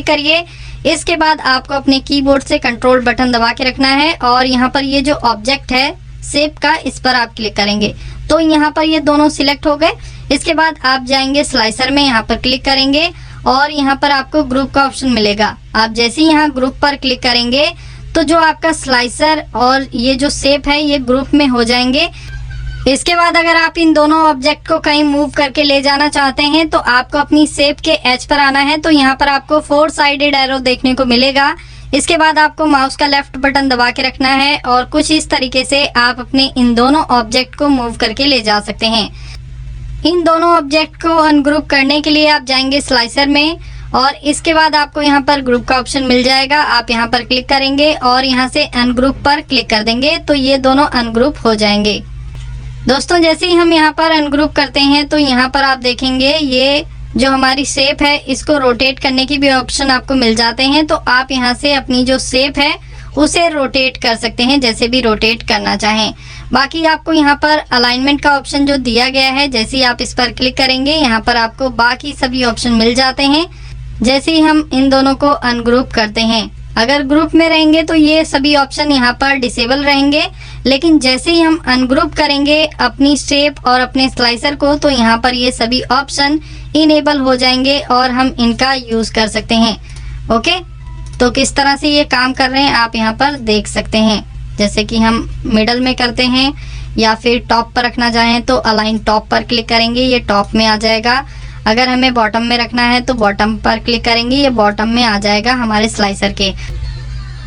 Click करिए। इसके बाद आपको अपने कीबोर्ड से कंट्रोल बटन दबा के रखना है और यहाँ पर ये जो ऑब्जेक्ट है शेप का, इस पर आप क्लिक करेंगे तो यहाँ पर ये दोनों सिलेक्ट हो गए। इसके बाद आप जाएंगे स्लाइसर में, यहाँ पर क्लिक करेंगे और यहाँ पर आपको ग्रुप का ऑप्शन मिलेगा। आप जैसे ही यहाँ ग्रुप पर क्लिक करेंगे तो जो आपका स्लाइसर और ये जो शेप है ये ग्रुप में हो जाएंगे। इसके बाद अगर आप इन दोनों ऑब्जेक्ट को कहीं मूव करके ले जाना चाहते हैं तो आपको अपनी शेप के एज पर आना है। तो यहाँ पर आपको 4 साइडेड एरो देखने को मिलेगा। इसके बाद आपको माउस का लेफ्ट बटन दबा के रखना है और कुछ इस तरीके से आप अपने इन दोनों ऑब्जेक्ट को मूव करके ले जा सकते हैं। इन दोनों ऑब्जेक्ट को अनग्रुप करने के लिए आप जाएंगे स्लाइसर में और इसके बाद आपको यहाँ पर ग्रुप का ऑप्शन मिल जाएगा। आप यहाँ पर क्लिक करेंगे और यहाँ से अनग्रुप पर क्लिक कर देंगे तो ये दोनों अनग्रुप हो जाएंगे। दोस्तों जैसे ही हम यहाँ पर अनग्रुप करते हैं तो यहाँ पर आप देखेंगे ये जो हमारी शेप है इसको रोटेट करने की भी ऑप्शन आपको मिल जाते हैं। तो आप यहाँ से अपनी जो शेप है उसे रोटेट कर सकते हैं जैसे भी रोटेट करना चाहें। बाकी आपको यहाँ पर अलाइनमेंट का ऑप्शन जो दिया गया है, जैसे ही आप इस पर क्लिक करेंगे यहाँ पर आपको बाकी सभी ऑप्शन मिल जाते हैं जैसे ही हम इन दोनों को अनग्रुप करते हैं। अगर ग्रुप में रहेंगे तो ये सभी ऑप्शन यहाँ पर डिसेबल रहेंगे, लेकिन जैसे ही हम अनग्रुप करेंगे अपनी शेप और अपने स्लाइसर को तो यहाँ पर ये सभी ऑप्शन इनेबल हो जाएंगे और हम इनका यूज कर सकते हैं। ओके, तो किस तरह से ये काम कर रहे हैं आप यहाँ पर देख सकते हैं। जैसे कि हम मिडल में करते हैं या फिर टॉप पर रखना चाहें तो अलाइन टॉप पर क्लिक करेंगे, ये टॉप में आ जाएगा। अगर हमें बॉटम में रखना है तो बॉटम पर क्लिक करेंगे, ये बॉटम में आ जाएगा हमारे स्लाइसर के।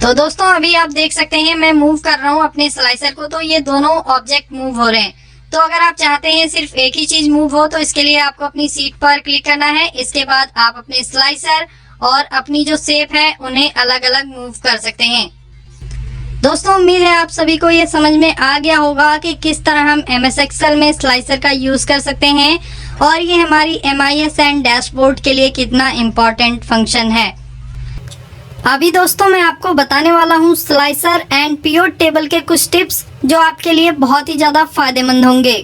तो दोस्तों अभी आप देख सकते हैं मैं मूव कर रहा हूँ अपने स्लाइसर को तो ये दोनों ऑब्जेक्ट मूव हो रहे हैं। तो अगर आप चाहते हैं सिर्फ एक ही चीज मूव हो तो इसके लिए आपको अपनी सीट पर क्लिक करना है। इसके बाद आप अपने स्लाइसर और अपनी जो शेप है उन्हें अलग अलग मूव कर सकते हैं। दोस्तों उम्मीद है आप सभी को ये समझ में आ गया होगा कि किस तरह हम MS Excel में स्लाइसर का यूज कर सकते हैं और ये हमारी MIS एंड डैशबोर्ड के लिए कितना इम्पोर्टेंट फंक्शन है। अभी दोस्तों मैं आपको बताने वाला हूँ स्लाइसर एंड पिवट टेबल के कुछ टिप्स जो आपके लिए बहुत ही ज्यादा फायदेमंद होंगे।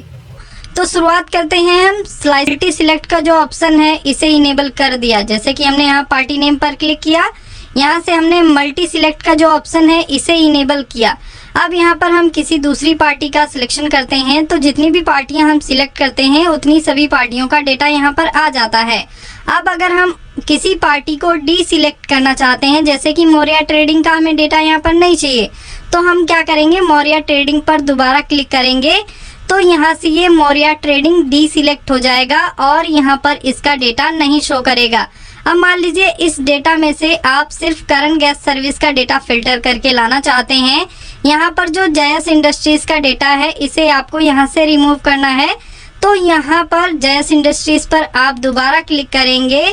तो शुरुआत करते हैं हम। स्लाइसर सिलेक्ट का जो ऑप्शन है इसे इनेबल कर दिया। जैसे कि हमने यहाँ पार्टी नेम पर क्लिक किया, यहाँ से हमने मल्टी सिलेक्ट का जो ऑप्शन है इसे इनेबल किया। अब यहाँ पर हम किसी दूसरी पार्टी का सिलेक्शन करते हैं तो जितनी भी पार्टियां हम सिलेक्ट करते हैं उतनी सभी पार्टियों का डेटा यहाँ पर आ जाता है। अब अगर हम किसी पार्टी को डी सिलेक्ट करना चाहते हैं, जैसे कि मौर्या ट्रेडिंग का हमें डेटा यहाँ पर नहीं चाहिए, तो हम क्या करेंगे, मौर्या ट्रेडिंग पर दोबारा क्लिक करेंगे तो यहाँ से ये मौर्या ट्रेडिंग डी सिलेक्ट हो जाएगा और यहाँ पर इसका डेटा नहीं शो करेगा। अब मान लीजिए इस डेटा में से आप सिर्फ करण गैस सर्विस का डेटा फिल्टर करके लाना चाहते हैं। यहाँ पर जो जयस इंडस्ट्रीज का डेटा है इसे आपको यहाँ से रिमूव करना है। तो यहाँ पर जयस इंडस्ट्रीज पर आप दोबारा क्लिक करेंगे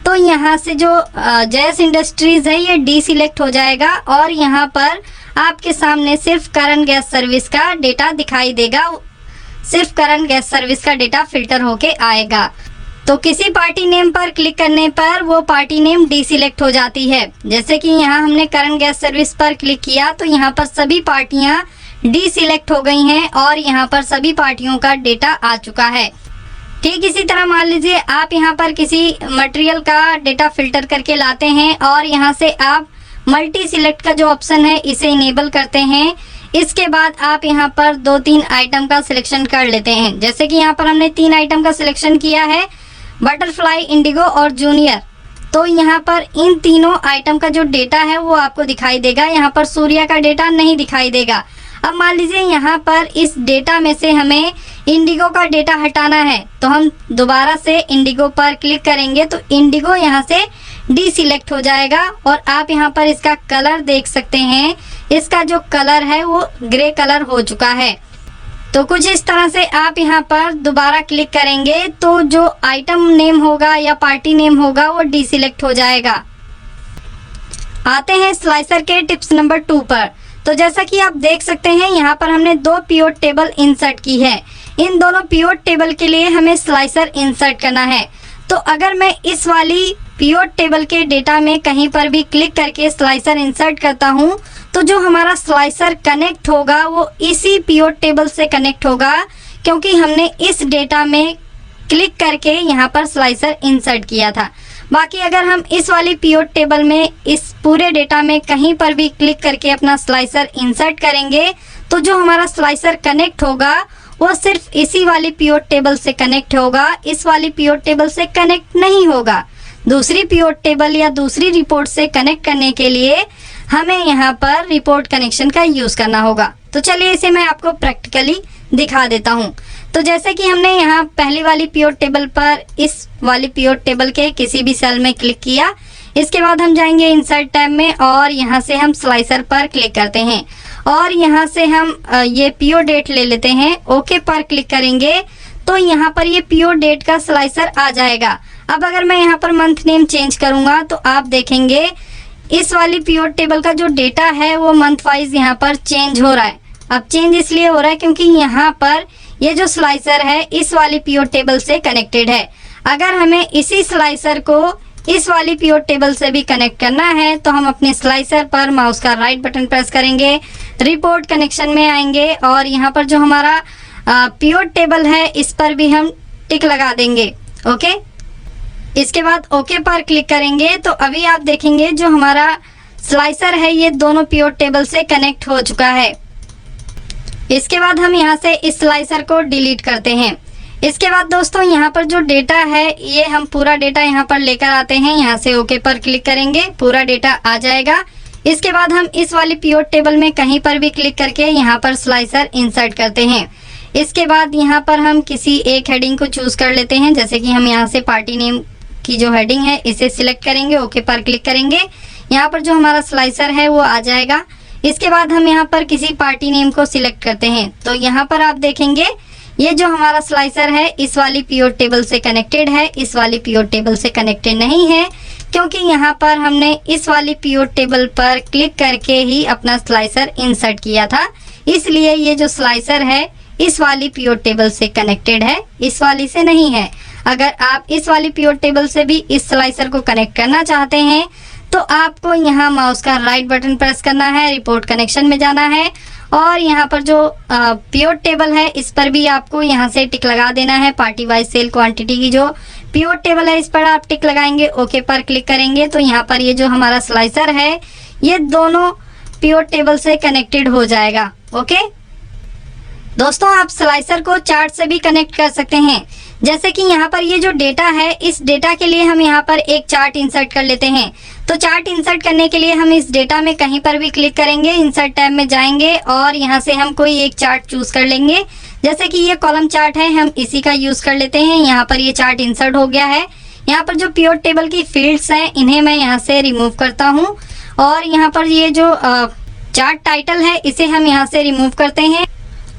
तो यहाँ से जो जयस इंडस्ट्रीज है ये डी सिलेक्ट हो जाएगा और यहाँ पर आपके सामने सिर्फ करण गैस सर्विस का डेटा दिखाई देगा। सिर्फ करण गैस सर्विस का डेटा फिल्टर होके आएगा। तो किसी पार्टी नेम पर क्लिक करने पर वो पार्टी नेम डी सिलेक्ट हो जाती है। जैसे कि यहाँ हमने करण गैस सर्विस पर क्लिक किया तो यहाँ पर सभी पार्टियां डी सिलेक्ट हो गई हैं और यहाँ पर सभी पार्टियों का डेटा आ चुका है। ठीक इसी तरह मान लीजिए आप यहाँ पर किसी मटेरियल का डेटा फिल्टर करके लाते हैं और यहाँ से आप मल्टी सिलेक्ट का जो ऑप्शन है इसे इनेबल करते हैं। इसके बाद आप यहाँ पर 2-3 आइटम का सिलेक्शन कर लेते हैं। जैसे कि यहाँ पर हमने 3 आइटम का सिलेक्शन किया है, बटरफ्लाई, इंडिगो और जूनियर। तो यहाँ पर इन तीनों आइटम का जो डेटा है वो आपको दिखाई देगा, यहाँ पर सूर्या का डेटा नहीं दिखाई देगा। अब मान लीजिए यहाँ पर इस डेटा में से हमें इंडिगो का डेटा हटाना है तो हम दोबारा से इंडिगो पर क्लिक करेंगे तो इंडिगो यहाँ से डी सिलेक्ट हो जाएगा और आप यहाँ पर इसका कलर देख सकते हैं। इसका जो कलर है वो ग्रे कलर हो चुका है। तो कुछ इस तरह से आप यहाँ पर दोबारा क्लिक करेंगे तो जो आइटम नेम होगा या पार्टी नेम होगा वो डी सिलेक्ट हो जाएगा। आते हैं स्लाइसर के टिप्स नंबर 2 पर। तो जैसा कि आप देख सकते हैं यहाँ पर हमने 2 पिवट टेबल इंसर्ट की है। इन दोनों पिवट टेबल के लिए हमें स्लाइसर इंसर्ट करना है। तो अगर मैं इस वाली पिवट टेबल के डेटा में कहीं पर भी क्लिक करके स्लाइसर इंसर्ट करता हूँ तो जो हमारा स्लाइसर कनेक्ट होगा वो इसी पिवट टेबल से कनेक्ट होगा, क्योंकि हमने इस डेटा में क्लिक करके यहाँ पर स्लाइसर इंसर्ट किया था। बाकी अगर हम इस वाली पीओ टेबल में इस पूरे डेटा में कहीं पर भी क्लिक करके अपना स्लाइसर इंसर्ट करेंगे तो जो हमारा स्लाइसर कनेक्ट होगा वो सिर्फ इसी वाली पीओ टेबल से कनेक्ट होगा, इस वाली पीओ टेबल से कनेक्ट नहीं होगा। दूसरी पीओ टेबल या दूसरी रिपोर्ट से कनेक्ट करने के लिए हमें यहाँ पर रिपोर्ट कनेक्शन का यूज करना होगा। तो चलिए इसे मैं आपको प्रैक्टिकली दिखा देता हूँ। तो जैसे कि हमने यहाँ पहली वाली पीओ टेबल पर इस वाली पीओ टेबल के किसी भी सेल में क्लिक किया, इसके बाद हम जाएंगे इंसर्ट टैब में और यहाँ से हम स्लाइसर पर क्लिक करते हैं और यहाँ से हम ये पीओ डेट ले लेते हैं। ओके पर क्लिक करेंगे तो यहाँ पर ये पीओ डेट का स्लाइसर आ जाएगा। अब अगर मैं यहाँ पर मंथ नेम चेंज करूंगा तो आप देखेंगे इस वाली पीओ टेबल का जो डेटा है वो मंथ वाइज यहाँ पर चेंज हो रहा है। अब चेंज इसलिए हो रहा है क्योंकि यहाँ पर ये जो स्लाइसर है इस वाली पीओ टेबल से कनेक्टेड है। अगर हमें इसी स्लाइसर को इस वाली पीओ टेबल से भी कनेक्ट करना है तो हम अपने स्लाइसर पर माउस का राइट बटन प्रेस करेंगे, रिपोर्ट कनेक्शन में आएंगे और यहाँ पर जो हमारा पीओ टेबल है इस पर भी हम टिक लगा देंगे। ओके, इसके बाद ओके पर क्लिक करेंगे तो अभी आप देखेंगे जो हमारा स्लाइसर है ये दोनों पीओ टेबल से कनेक्ट हो चुका है। इसके बाद हम यहाँ से इस स्लाइसर को डिलीट करते हैं। इसके बाद दोस्तों यहाँ पर जो डेटा है ये हम पूरा डेटा यहाँ पर लेकर आते हैं। यहाँ से ओके पर क्लिक करेंगे, पूरा डेटा आ जाएगा। इसके बाद हम इस वाली पीओ टेबल में कहीं पर भी क्लिक करके यहाँ पर स्लाइसर इंसर्ट करते हैं। इसके बाद यहाँ पर हम किसी एक हेडिंग को चूज कर लेते हैं, जैसे कि हम यहाँ से पार्टी नेम की जो हेडिंग है इसे सिलेक्ट करेंगे, ओके पर क्लिक करेंगे। यहाँ पर जो हमारा स्लाइसर है वो आ जाएगा। इसके बाद हम यहाँ पर किसी पार्टी नेम को सिलेक्ट करते हैं तो यहाँ पर आप देखेंगे ये जो हमारा स्लाइसर है इस वाली पीओ टेबल से कनेक्टेड है, इस वाली पीओ टेबल से कनेक्टेड नहीं है क्योंकि यहाँ पर हमने इस वाली पीओ टेबल पर क्लिक करके ही अपना स्लाइसर इंसर्ट किया था, इसलिए ये जो स्लाइसर है इस वाली पीओ टेबल से कनेक्टेड है, इस वाली से नहीं है। अगर आप इस वाली पीओ टेबल से भी इस स्लाइसर को कनेक्ट करना चाहते हैं तो आपको यहाँ माउस का राइट बटन प्रेस करना है, रिपोर्ट कनेक्शन में जाना है और यहाँ पर जो पीओ टेबल है इस पर भी आपको यहाँ से टिक लगा देना है। पार्टी वाइज सेल क्वांटिटी की जो पीओ टेबल है इस पर आप टिक लगाएंगे, ओके पर क्लिक करेंगे तो यहाँ पर ये जो हमारा स्लाइसर है ये दोनों पीओ टेबल से कनेक्टेड हो जाएगा। ओके दोस्तों, आप स्लाइसर को चार्ट से भी कनेक्ट कर सकते हैं। जैसे कि यहाँ पर ये जो डेटा है इस डेटा के लिए हम यहाँ पर एक चार्ट इंसर्ट कर लेते हैं। तो चार्ट इंसर्ट करने के लिए हम इस डेटा में कहीं पर भी क्लिक करेंगे, इंसर्ट टैब में जाएंगे और यहाँ से हम कोई एक चार्ट चूज कर लेंगे। जैसे कि ये कॉलम चार्ट है, हम इसी का यूज कर लेते हैं। यहाँ पर ये चार्ट इंसर्ट हो गया है। यहाँ पर जो पीओ टेबल की फील्ड्स हैं इन्हें मैं यहाँ से रिमूव करता हूँ और यहाँ पर ये जो चार्ट टाइटल है इसे हम यहाँ से रिमूव करते हैं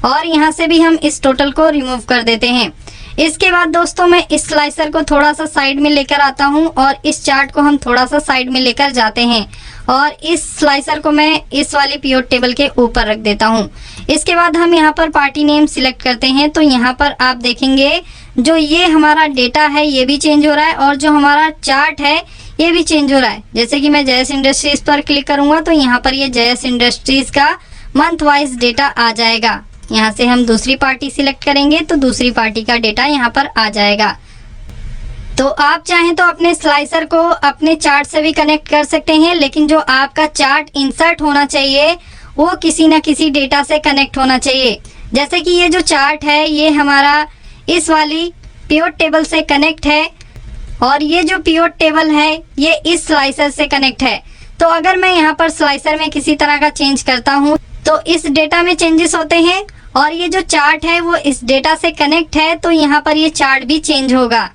और यहाँ से भी हम इस टोटल को रिमूव कर देते हैं। इसके बाद दोस्तों मैं इस स्लाइसर को थोड़ा सा साइड में लेकर आता हूँ और इस चार्ट को हम थोड़ा सा साइड में लेकर जाते हैं और इस स्लाइसर को मैं इस वाली पीओ टेबल के ऊपर रख देता हूँ। इसके बाद हम यहाँ पर पार्टी नेम सिलेक्ट करते हैं तो यहाँ पर आप देखेंगे जो ये हमारा डेटा है ये भी चेंज हो रहा है और जो हमारा चार्ट है ये भी चेंज हो रहा है। जैसे कि मैं जयस इंडस्ट्रीज पर क्लिक करूंगा तो यहाँ पर ये जयस इंडस्ट्रीज का मंथ वाइज डेटा आ जाएगा। यहाँ से हम दूसरी पार्टी सिलेक्ट करेंगे तो दूसरी पार्टी का डेटा यहाँ पर आ जाएगा। तो आप चाहें तो अपने स्लाइसर को अपने चार्ट से भी कनेक्ट कर सकते हैं, लेकिन जो आपका चार्ट इंसर्ट होना चाहिए वो किसी ना किसी डेटा से कनेक्ट होना चाहिए। जैसे कि ये जो चार्ट है ये हमारा इस वाली पीओ टेबल से कनेक्ट है और ये जो पीओ टेबल है ये इस स्लाइसर से कनेक्ट है। तो अगर मैं यहाँ पर स्लाइसर में किसी तरह का चेंज करता हूँ तो इस डेटा में चेंजेस होते हैं और ये जो चार्ट है वो इस डेटा से कनेक्ट है तो यहाँ पर ये चार्ट भी चेंज होगा।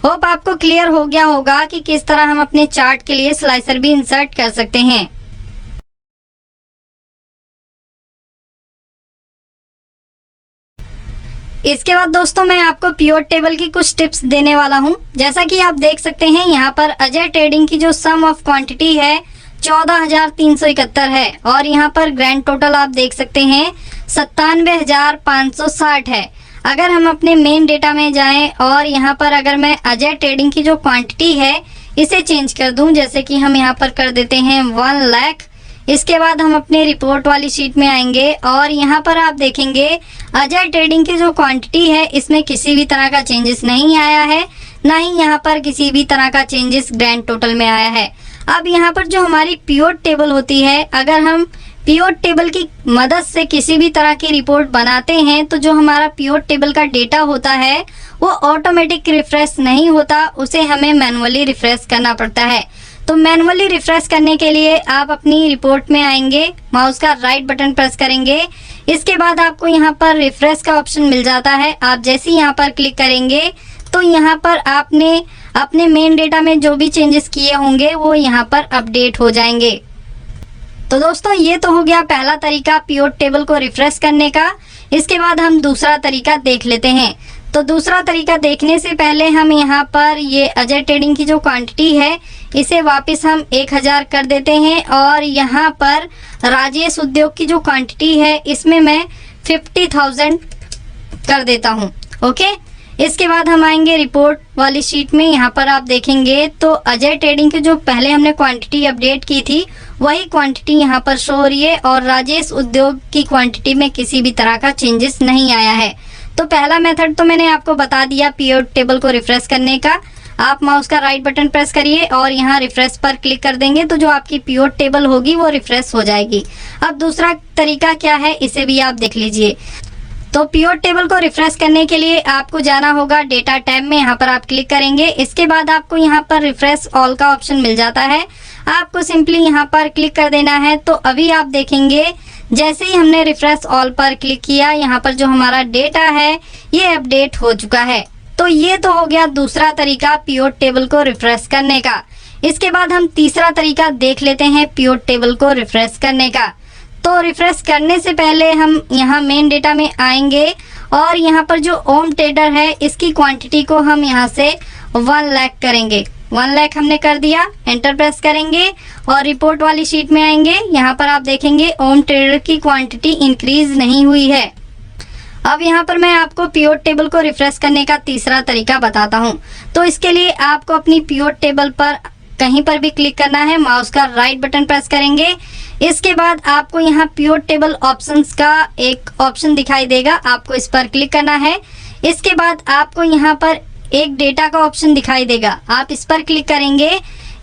होप आपको क्लियर हो गया होगा कि किस तरह हम अपने चार्ट के लिए स्लाइसर भी इंसर्ट कर सकते हैं। इसके बाद दोस्तों मैं आपको पीओ टेबल की कुछ टिप्स देने वाला हूं। जैसा कि आप देख सकते हैं यहाँ पर अजय ट्रेडिंग की जो सम ऑफ क्वांटिटी है 14,371 है और यहाँ पर ग्रैंड टोटल आप देख सकते हैं 97,560 है। अगर हम अपने मेन डेटा में जाएं और यहाँ पर अगर मैं अजय ट्रेडिंग की जो क्वांटिटी है इसे चेंज कर दूं, जैसे कि हम यहाँ पर कर देते हैं 1 लाख। इसके बाद हम अपने रिपोर्ट वाली शीट में आएंगे और यहाँ पर आप देखेंगे अजय ट्रेडिंग की जो क्वांटिटी है इसमें किसी भी तरह का चेंजेस नहीं आया है। ना ही यहाँ पर किसी भी तरह का चेंजेस ग्रैंड टोटल में आया है। अब यहाँ पर जो हमारी पिवट टेबल होती है, अगर हम पिवट टेबल की मदद से किसी भी तरह की रिपोर्ट बनाते हैं तो जो हमारा पिवट टेबल का डेटा होता है वो ऑटोमेटिक रिफ्रेश नहीं होता, उसे हमें मैनुअली रिफ्रेश करना पड़ता है। तो मैनुअली रिफ्रेश करने के लिए आप अपनी रिपोर्ट में आएंगे, माउस का राइट बटन प्रेस करेंगे, इसके बाद आपको यहाँ पर रिफ्रेश का ऑप्शन मिल जाता है। आप जैसे ही यहाँ पर क्लिक करेंगे तो यहाँ पर आपने अपने मेन डेटा में जो भी चेंजेस किए होंगे वो यहाँ पर अपडेट हो जाएंगे। तो दोस्तों ये तो हो गया पहला तरीका पिवट टेबल को रिफ्रेश करने का। इसके बाद हम दूसरा तरीका देख लेते हैं। तो दूसरा तरीका देखने से पहले हम यहाँ पर ये अजय ट्रेडिंग की जो क्वांटिटी है इसे वापस हम 1000 कर देते हैं और यहाँ पर राजेश उद्योग की जो क्वांटिटी है इसमें मैं 50,000 कर देता हूँ। ओके, इसके बाद हम आएंगे रिपोर्ट वाली शीट में। यहाँ पर आप देखेंगे तो अजय ट्रेडिंग की जो पहले हमने क्वांटिटी अपडेट की थी वही क्वांटिटी यहाँ पर शो हो रही है और राजेश उद्योग की क्वांटिटी में किसी भी तरह का चेंजेस नहीं आया है। तो पहला मेथड तो मैंने आपको बता दिया पिवट टेबल को रिफ्रेश करने का। आप माउस का राइट बटन प्रेस करिए और यहाँ रिफ्रेश पर क्लिक कर देंगे तो जो आपकी पिवट टेबल होगी वो रिफ्रेश हो जाएगी। अब दूसरा तरीका क्या है इसे भी आप देख लीजिए। तो पिवट टेबल को रिफ्रेश करने के लिए आपको जाना होगा डेटा टैब में, यहाँ पर आप क्लिक करेंगे। इसके बाद आपको यहाँ पर रिफ्रेश ऑल का ऑप्शन मिल जाता है, आपको सिंपली यहाँ पर क्लिक कर देना है। तो अभी आप देखेंगे जैसे ही हमने रिफ्रेश ऑल पर क्लिक किया यहाँ पर जो हमारा डेटा है ये अपडेट हो चुका है। तो ये तो हो गया दूसरा तरीका पिवट टेबल को रिफ्रेश करने का। इसके बाद हम तीसरा तरीका देख लेते हैं पिवट टेबल को रिफ्रेश करने का। तो रिफ्रेश करने से पहले हम यहाँ मेन डेटा में आएंगे और यहाँ पर जो ओम ट्रेडर है इसकी क्वांटिटी को हम यहाँ से 1 लाख करेंगे। 1 लाख हमने कर दिया, एंटर प्रेस करेंगे और रिपोर्ट वाली शीट में आएंगे। यहाँ पर आप देखेंगे ओम ट्रेडर की क्वांटिटी इंक्रीज नहीं हुई है। अब यहाँ पर मैं आपको पिवट टेबल को रिफ्रेश करने का तीसरा तरीका बताता हूँ। तो इसके लिए आपको अपनी पिवट टेबल पर कहीं पर भी क्लिक करना है, माउस का राइट बटन प्रेस करेंगे। इसके बाद आपको यहाँ पिवट टेबल ऑप्शंस का एक ऑप्शन दिखाई देगा, आपको इस पर क्लिक करना है। इसके बाद आपको यहाँ पर एक डेटा का ऑप्शन दिखाई देगा, आप इस पर क्लिक करेंगे।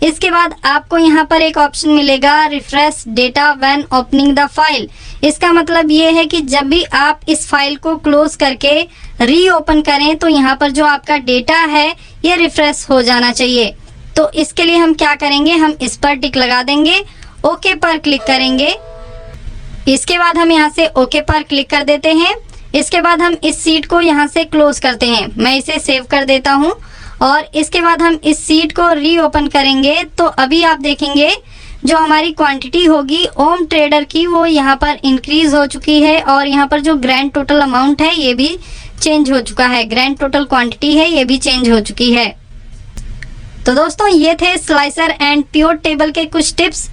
इसके बाद आपको यहाँ पर एक ऑप्शन मिलेगा refresh data when opening the file. इसका मतलब ये है कि जब भी आप इस फाइल को क्लोज करके रीओपन करें तो यहाँ पर जो आपका डेटा है ये रिफ्रेश हो जाना चाहिए। तो इसके लिए हम क्या करेंगे, हम इस पर टिक लगा देंगे, ओके पर क्लिक करेंगे। इसके बाद हम यहाँ से ओके पर क्लिक कर देते हैं। इसके बाद हम इस सीट को यहाँ से क्लोज करते हैं, मैं इसे सेव कर देता हूँ और इसके बाद हम इस सीट को रीओपन करेंगे। तो अभी आप देखेंगे जो हमारी क्वांटिटी होगी ओम ट्रेडर की वो यहाँ पर इंक्रीज हो चुकी है और यहाँ पर जो ग्रैंड टोटल अमाउंट है ये भी चेंज हो चुका है, ग्रैंड टोटल क्वांटिटी है ये भी चेंज हो चुकी है। तो दोस्तों ये थे स्लाइसर एंड पिवट टेबल के कुछ टिप्स।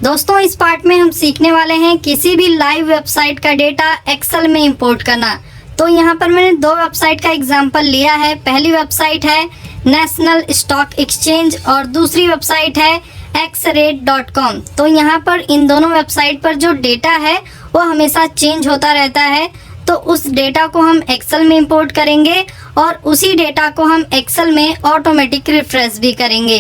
दोस्तों इस पार्ट में हम सीखने वाले हैं किसी भी लाइव वेबसाइट का डेटा एक्सेल में इंपोर्ट करना। तो यहाँ पर मैंने 2 वेबसाइट का एग्जांपल लिया है। पहली वेबसाइट है नेशनल स्टॉक एक्सचेंज और दूसरी वेबसाइट है xrate.com। तो यहाँ पर इन दोनों वेबसाइट पर जो डेटा है वो हमेशा चेंज होता रहता है। तो उस डेटा को हम एक्सेल में इंपोर्ट करेंगे और उसी डेटा को हम एक्सेल में ऑटोमेटिक रिफ्रेश भी करेंगे।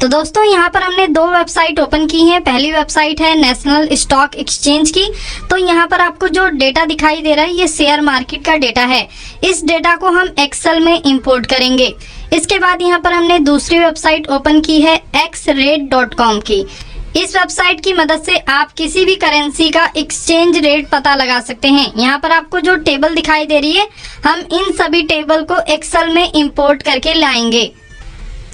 तो दोस्तों यहाँ पर हमने 2 वेबसाइट ओपन की हैं। पहली वेबसाइट है नेशनल स्टॉक एक्सचेंज की। तो यहाँ पर आपको जो डेटा दिखाई दे रहा है ये शेयर मार्केट का डेटा है। इस डेटा को हम एक्सेल में इंपोर्ट करेंगे। इसके बाद यहाँ पर हमने दूसरी वेबसाइट ओपन की है xrate.com की। इस वेबसाइट की मदद से आप किसी भी करेंसी का एक्सचेंज रेट पता लगा सकते हैं। यहाँ पर आपको जो टेबल दिखाई दे रही है हम इन सभी टेबल को एक्सेल में इंपोर्ट करके लाएंगे।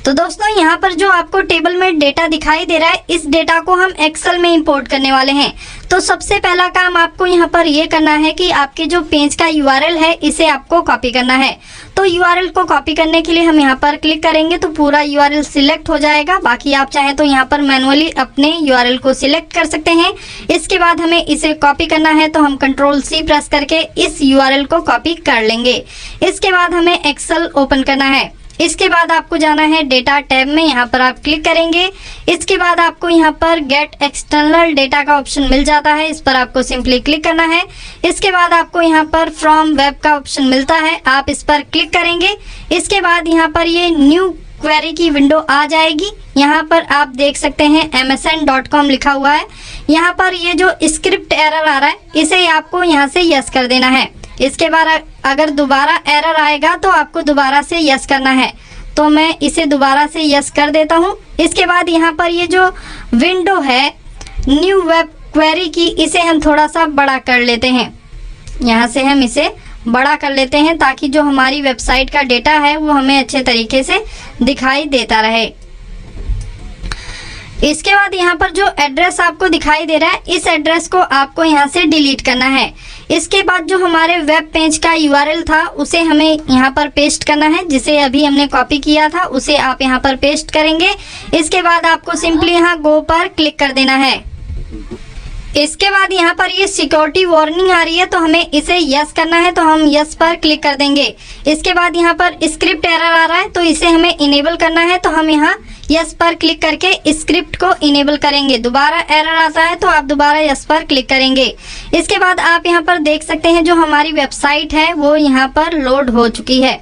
तो दोस्तों यहाँ पर जो आपको टेबल में डेटा दिखाई दे रहा है इस डेटा को हम एक्सेल में इंपोर्ट करने वाले हैं। तो सबसे पहला काम आपको यहाँ पर ये करना है कि आपके जो पेज का URL है इसे आपको कॉपी करना है। तो URL को कॉपी करने के लिए हम यहाँ पर क्लिक करेंगे तो पूरा URL सिलेक्ट हो जाएगा। बाकी आप चाहे तो यहाँ पर मैनुअली अपने URL को सिलेक्ट कर सकते हैं। इसके बाद हमें इसे कॉपी करना है तो हम Ctrl+C प्रेस करके इस URL को कॉपी कर लेंगे। इसके बाद हमें एक्सेल ओपन करना है। इसके बाद आपको जाना है डेटा टैब में, यहाँ पर आप क्लिक करेंगे। इसके बाद आपको यहाँ पर गेट एक्सटर्नल डेटा का ऑप्शन मिल जाता है, इस पर आपको सिंपली क्लिक करना है। इसके बाद आपको यहाँ पर फ्रॉम वेब का ऑप्शन मिलता है, आप इस पर क्लिक करेंगे। इसके बाद यहाँ पर ये न्यू क्वेरी की विंडो आ जाएगी। यहाँ पर आप देख सकते हैं msn.com लिखा हुआ है। यहाँ पर ये जो स्क्रिप्ट एरर आ रहा है इसे आपको यहाँ से यस कर देना है। इसके बाद अगर दोबारा एरर आएगा तो आपको दोबारा से यस करना है, तो मैं इसे दोबारा से यस कर देता हूँ। इसके बाद यहाँ पर ये जो विंडो है न्यू वेब क्वेरी की, इसे हम थोड़ा सा बड़ा कर लेते हैं। यहाँ से हम इसे बड़ा कर लेते हैं ताकि जो हमारी वेबसाइट का डेटा है वो हमें अच्छे तरीके से दिखाई देता रहे। इसके बाद यहाँ पर जो एड्रेस आपको दिखाई दे रहा है, इस एड्रेस को आपको यहाँ से डिलीट करना है। इसके बाद जो हमारे वेब पेज का यूआरएल था उसे हमें यहाँ पर पेस्ट करना है, जिसे अभी हमने कॉपी किया था उसे आप यहाँ पर पेस्ट करेंगे। इसके बाद आपको सिंपली यहाँ गो पर क्लिक कर देना है। इसके बाद यहाँ पर ये सिक्योरिटी वार्निंग आ रही है तो हमें इसे यस करना है, तो हम यस पर क्लिक कर देंगे। इसके बाद यहाँ पर स्क्रिप्ट एरर आ रहा है तो इसे हमें इनेबल करना है, तो हम यहाँ यस पर क्लिक करके स्क्रिप्ट को इनेबल करेंगे। दोबारा एरर आता है तो आप दोबारा यस पर क्लिक करेंगे। इसके बाद आप यहाँ पर देख सकते हैं जो हमारी वेबसाइट है वो यहाँ पर लोड हो चुकी है।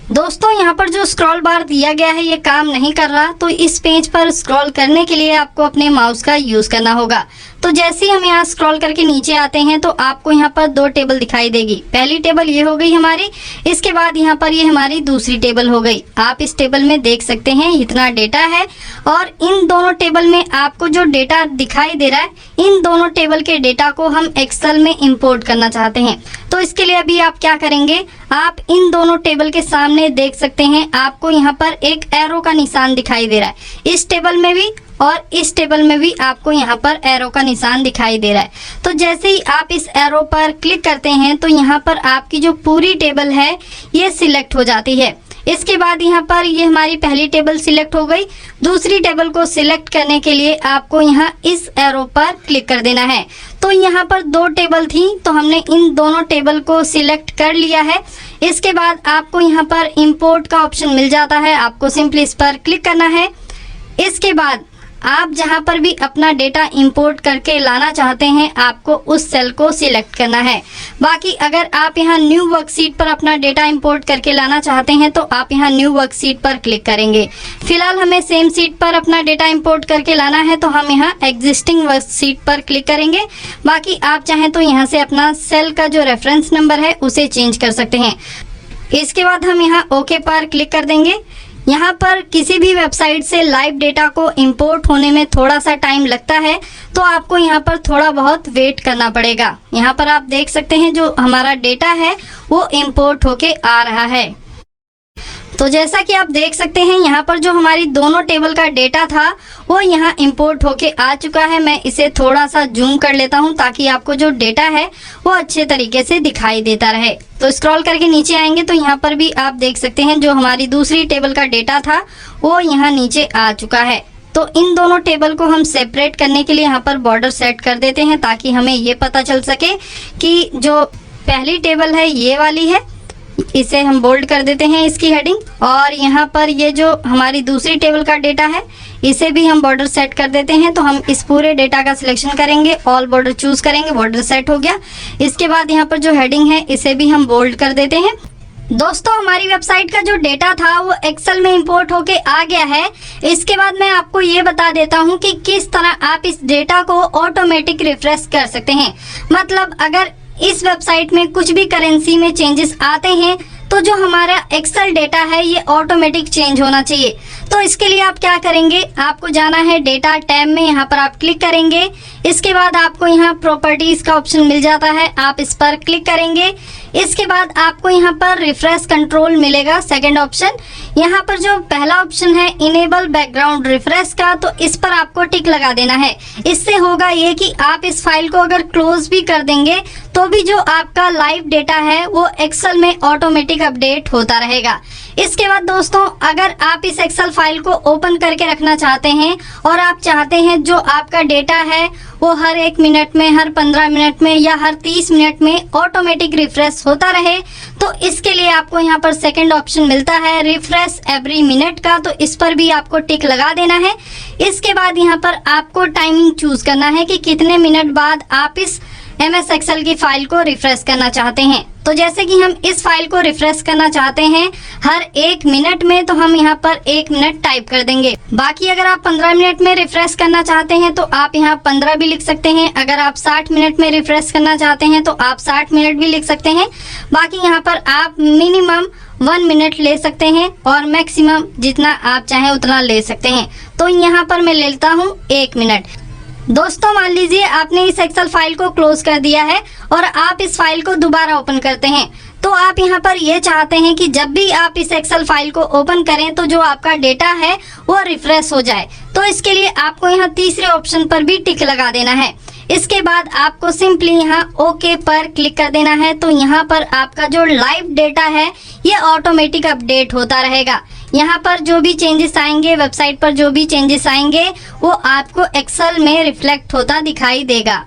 दोस्तों यहाँ पर जो स्क्रॉल बार दिया गया है ये काम नहीं कर रहा, तो इस पेज पर स्क्रॉल करने के लिए आपको अपने माउस का यूज करना होगा। तो जैसे ही हम यहाँ स्क्रॉल करके नीचे आते हैं तो आपको यहाँ पर दो टेबल दिखाई देगी। पहली टेबल ये हो गई हमारी, इसके बाद यहाँ पर ये हमारी दूसरी टेबल हो गई। आप इस टेबल में देख सकते हैं इतना डेटा है, और इन दोनों टेबल में आपको जो डेटा दिखाई दे रहा है, इन दोनों टेबल के डेटा को हम एक्सेल में इंपोर्ट करना चाहते हैं। तो इसके लिए अभी आप क्या करेंगे, आप इन दोनों टेबल के सामने देख सकते हैं आपको यहाँ पर एक एरो का निशान दिखाई दे रहा है। इस टेबल में भी और इस टेबल में भी आपको यहाँ पर एरो का निशान दिखाई दे रहा है। तो जैसे ही आप इस एरो पर क्लिक करते हैं तो यहाँ पर आपकी जो पूरी टेबल है ये सिलेक्ट हो जाती है। इसके बाद यहाँ पर ये हमारी पहली टेबल सिलेक्ट हो गई। दूसरी टेबल को सिलेक्ट करने के लिए आपको यहाँ इस एरो पर क्लिक कर देना है। तो यहाँ पर दो टेबल थी तो हमने इन दोनों टेबल को सिलेक्ट कर लिया है। इसके बाद आपको यहाँ पर इंपोर्ट का ऑप्शन मिल जाता है, आपको सिंपली इस पर क्लिक करना है। इसके बाद आप जहां पर भी अपना डेटा इंपोर्ट करके लाना चाहते हैं आपको उस सेल को सिलेक्ट करना है। बाकी अगर आप यहां न्यू वर्कशीट पर अपना डेटा इंपोर्ट करके लाना चाहते हैं तो आप यहां न्यू वर्कशीट पर क्लिक करेंगे। फिलहाल हमें सेम सीट पर अपना डेटा इंपोर्ट करके लाना है तो हम यहां एग्जिस्टिंग वर्कशीट पर क्लिक करेंगे। बाकी आप चाहें तो यहां से अपना सेल का जो रेफरेंस नंबर है उसे चेंज कर सकते हैं। इसके बाद हम यहाँ ओके पर क्लिक कर देंगे। यहाँ पर किसी भी वेबसाइट से लाइव डेटा को इंपोर्ट होने में थोड़ा सा टाइम लगता है, तो आपको यहाँ पर थोड़ा बहुत वेट करना पड़ेगा। यहाँ पर आप देख सकते हैं जो हमारा डेटा है वो इंपोर्ट होके आ रहा है। तो जैसा कि आप देख सकते हैं यहाँ पर जो हमारी दोनों टेबल का डेटा था वो यहाँ इंपोर्ट होके आ चुका है। मैं इसे थोड़ा सा जूम कर लेता हूँ ताकि आपको जो डेटा है वो अच्छे तरीके से दिखाई देता रहे। तो स्क्रॉल करके नीचे आएंगे तो यहाँ पर भी आप देख सकते हैं जो हमारी दूसरी टेबल का डेटा था वो यहाँ नीचे आ चुका है। तो इन दोनों टेबल को हम सेपरेट करने के लिए यहाँ पर बॉर्डर सेट कर देते हैं ताकि हमें ये पता चल सके कि जो पहली टेबल है ये वाली है। इसे हम बोल्ड कर देते हैं इसकी हेडिंग, और यहाँ पर ये जो हमारी दूसरी टेबल का डेटा है इसे भी हम बॉर्डर सेट कर देते हैं। तो हम इस पूरे डेटा का सिलेक्शन करेंगे, ऑल बॉर्डर चूज करेंगे, बॉर्डर सेट हो गया। इसके बाद यहाँ पर जो हेडिंग है इसे भी हम बोल्ड कर देते हैं। दोस्तों हमारी वेबसाइट का जो डेटा था वो एक्सेल में इंपोर्ट होके आ गया है। इसके बाद मैं आपको ये बता देता हूँ कि किस तरह आप इस डेटा को ऑटोमेटिक रिफ्रेश कर सकते हैं। मतलब अगर इस वेबसाइट में कुछ भी करेंसी में चेंजेस आते हैं तो जो हमारा एक्सेल डेटा है ये ऑटोमेटिक चेंज होना चाहिए। तो इसके लिए आप क्या करेंगे, आपको जाना है डेटा टैब में, यहाँ पर आप क्लिक करेंगे। इसके बाद आपको यहाँ प्रॉपर्टीज का ऑप्शन मिल जाता है, आप इस पर क्लिक करेंगे। इसके बाद आपको यहाँ पर रिफ्रेश कंट्रोल मिलेगा, सेकंड ऑप्शन। यहाँ पर जो पहला ऑप्शन है इनेबल बैकग्राउंड रिफ्रेश का, तो इस पर आपको टिक लगा देना है। इससे होगा ये कि आप इस फाइल को अगर क्लोज भी कर देंगे तो भी जो आपका लाइव डेटा है वो एक्सेल में ऑटोमेटिक अपडेट होता रहेगा। इसके बाद दोस्तों अगर आप इस एक्सेल फाइल को ओपन करके रखना चाहते हैं और आप चाहते हैं जो आपका डेटा है वो हर 1 मिनट में, हर 15 मिनट में या हर 30 मिनट में ऑटोमेटिक रिफ्रेश होता रहे, तो इसके लिए आपको यहाँ पर सेकंड ऑप्शन मिलता है रिफ्रेश एवरी मिनट का, तो इस पर भी आपको टिक लगा देना है। इसके बाद यहाँ पर आपको टाइमिंग चूज करना है कि कितने मिनट बाद आप इस MS एक्सेल की फाइल को रिफ्रेश करना चाहते हैं। तो जैसे कि हम इस फाइल को रिफ्रेश करना चाहते हैं हर 1 मिनट में, तो हम यहाँ पर 1 मिनट टाइप कर देंगे। बाकी अगर आप 15 मिनट में रिफ्रेश करना चाहते हैं तो आप यहाँ 15 भी लिख सकते हैं। अगर आप 60 मिनट में रिफ्रेश करना चाहते हैं तो आप 60 मिनट भी लिख सकते हैं। बाकी यहाँ पर आप मिनिमम 1 मिनट ले सकते हैं और मैक्सिमम जितना आप चाहें उतना ले सकते हैं। तो यहाँ पर मैं लेता हूँ 1 मिनट। दोस्तों मान लीजिए आपने इस एक्सेल फाइल को क्लोज कर दिया है और आप इस फाइल को दोबारा ओपन करते हैं, तो आप यहाँ पर ये चाहते हैं कि जब भी आप इस एक्सेल फाइल को ओपन करें तो जो आपका डेटा है वो रिफ्रेश हो जाए। तो इसके लिए आपको यहाँ तीसरे ऑप्शन पर भी टिक लगा देना है। इसके बाद आपको सिंपली यहाँ ओके पर क्लिक कर देना है। तो यहाँ पर आपका जो लाइव डेटा है ये ऑटोमेटिक अपडेट होता रहेगा। यहाँ पर जो भी चेंजेस आएंगे, वेबसाइट पर जो भी चेंजेस आएंगे वो आपको एक्सेल में रिफ्लेक्ट होता दिखाई देगा।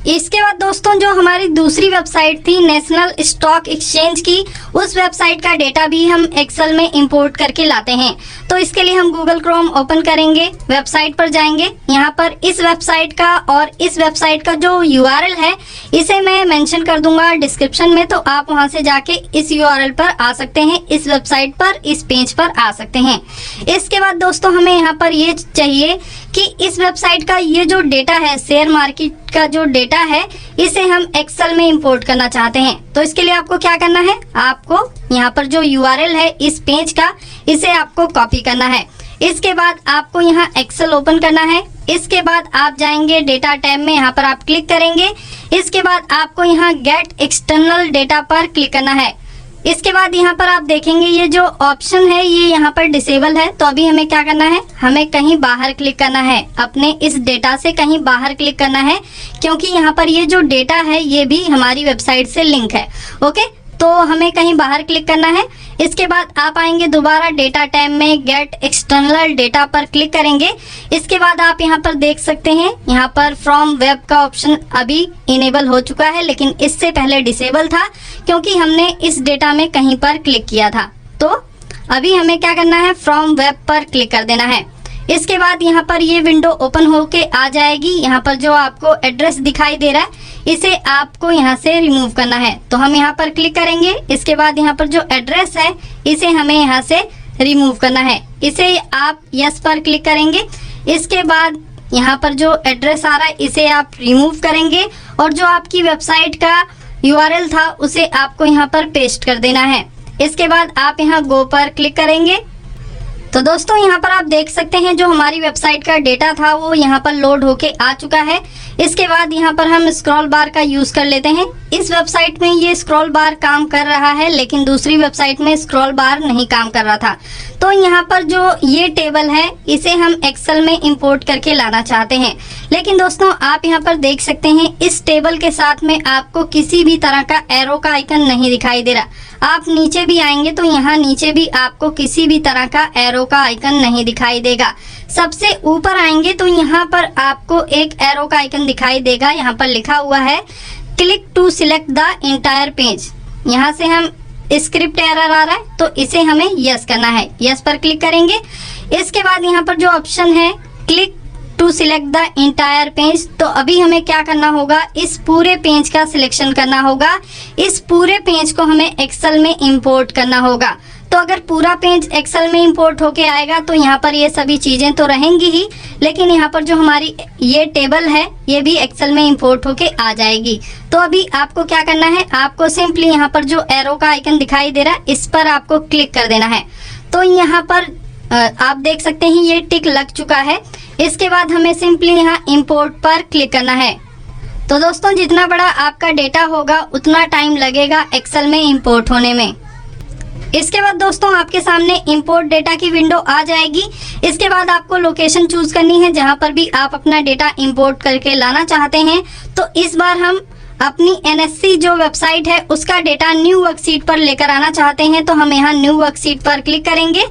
इसके बाद दोस्तों जो हमारी दूसरी वेबसाइट थी नेशनल स्टॉक एक्सचेंज की, उस वेबसाइट का डेटा भी हम एक्सेल में इंपोर्ट करके लाते हैं। तो इसके लिए हम गूगल क्रोम ओपन करेंगे, वेबसाइट पर जाएंगे। यहाँ पर इस वेबसाइट का और इस वेबसाइट का जो URL है इसे मैं मेंशन कर दूंगा डिस्क्रिप्शन में, तो आप वहां से जाके इस URL पर आ सकते हैं, इस वेबसाइट पर, इस पेज पर आ सकते हैं। इसके बाद दोस्तों हमें यहाँ पर ये चाहिए कि इस वेबसाइट का ये जो डेटा है, शेयर मार्केट का जो डेटा है, इसे हम एक्सेल में इंपोर्ट करना चाहते हैं। तो इसके लिए आपको क्या करना है, आपको यहाँ पर जो URL है इस पेज का, इसे आपको कॉपी करना है। इसके बाद आपको यहाँ एक्सेल ओपन करना है। इसके बाद आप जाएंगे डेटा टैब में, यहाँ पर आप क्लिक करेंगे। इसके बाद आपको यहाँ गेट एक्सटर्नल डेटा पर क्लिक करना है। इसके बाद यहाँ पर आप देखेंगे ये जो ऑप्शन है ये यहाँ पर डिसेबल है। तो अभी हमें क्या करना है, हमें कहीं बाहर क्लिक करना है, अपने इस डेटा से कहीं बाहर क्लिक करना है, क्योंकि यहाँ पर ये जो डेटा है ये भी हमारी वेबसाइट से लिंक है। ओके, तो हमें कहीं बाहर क्लिक करना है। इसके बाद आप आएंगे दोबारा डेटा टैब में, गेट एक्सटर्नल डेटा पर क्लिक करेंगे। इसके बाद आप यहाँ पर देख सकते हैं यहाँ पर फ्रॉम वेब का ऑप्शन अभी इनेबल हो चुका है, लेकिन इससे पहले डिसेबल था क्योंकि हमने इस डेटा में कहीं पर क्लिक किया था। तो अभी हमें क्या करना है, फ्रॉम वेब पर क्लिक कर देना है। इसके बाद यहाँ पर ये विंडो ओपन होके आ जाएगी। यहाँ पर जो आपको एड्रेस दिखाई दे रहा है इसे आपको यहाँ से रिमूव करना है। तो हम यहाँ पर क्लिक करेंगे। इसके बाद यहाँ पर जो एड्रेस है इसे हमें यहाँ से रिमूव करना है, इसे आप यस पर क्लिक करेंगे। इसके बाद यहाँ पर जो एड्रेस आ रहा है इसे आप रिमूव करेंगे और जो आपकी वेबसाइट का URL था उसे आपको यहाँ पर पेस्ट कर देना है। इसके बाद आप यहाँ गो पर क्लिक करेंगे। तो दोस्तों यहाँ पर आप देख सकते हैं जो हमारी वेबसाइट का डेटा था वो यहाँ पर लोड होके आ चुका है। इसके बाद यहाँ पर हम स्क्रॉल बार का यूज कर लेते हैं। इस वेबसाइट में ये स्क्रॉल बार काम कर रहा है, लेकिन दूसरी वेबसाइट में स्क्रॉल बार नहीं काम कर रहा था। तो यहाँ पर जो ये टेबल है इसे हम एक्सेल में इंपोर्ट करके लाना चाहते हैं। लेकिन दोस्तों आप यहाँ पर देख सकते हैं इस टेबल के साथ में आपको किसी भी तरह का एरो का आइकन नहीं दिखाई दे रहा। आप नीचे भी आएंगे तो यहाँ नीचे भी आपको किसी भी तरह का एरो का आइकन नहीं दिखाई देगा। सबसे ऊपर आएंगे तो यहाँ पर आपको एक एरो का आइकन दिखाई देगा। यहाँ पर लिखा हुआ है click to select the entire page. यहाँ से हम स्क्रिप्ट एरर आ रहा है तो इसे हमें यस करना है, यस पर क्लिक करेंगे। इसके बाद यहाँ पर जो ऑप्शन है click to select the entire page, तो अभी हमें क्या करना होगा, इस पूरे पेज का सिलेक्शन करना होगा। इस पूरे पेज को हमें एक्सेल में इंपोर्ट करना होगा। तो अगर पूरा पेज एक्सेल में इंपोर्ट होके आएगा तो यहाँ पर ये सभी चीजें तो रहेंगी ही, लेकिन यहाँ पर जो हमारी ये टेबल है ये भी एक्सेल में इंपोर्ट होके आ जाएगी। तो अभी आपको क्या करना है, आपको सिंपली यहाँ पर जो एरो का आइकन दिखाई दे रहा है इस पर आपको क्लिक कर देना है। तो यहाँ पर आप देख सकते हैं ये टिक लग चुका है। इसके बाद हमें सिंपली यहाँ इंपोर्ट पर क्लिक करना है। तो दोस्तों जितना बड़ा आपका डेटा होगा उतना टाइम लगेगा एक्सेल में इंपोर्ट होने में। इसके बाद दोस्तों आपके सामने इंपोर्ट डेटा की विंडो आ जाएगी। इसके बाद आपको लोकेशन चूज करनी है जहां पर भी आप अपना डेटा इंपोर्ट करके लाना चाहते हैं। तो इस बार हम अपनी NSC जो वेबसाइट है उसका डेटा न्यू वर्कशीट पर लेकर आना चाहते हैं तो हम यहाँ न्यू वर्कशीट पर क्लिक करेंगे।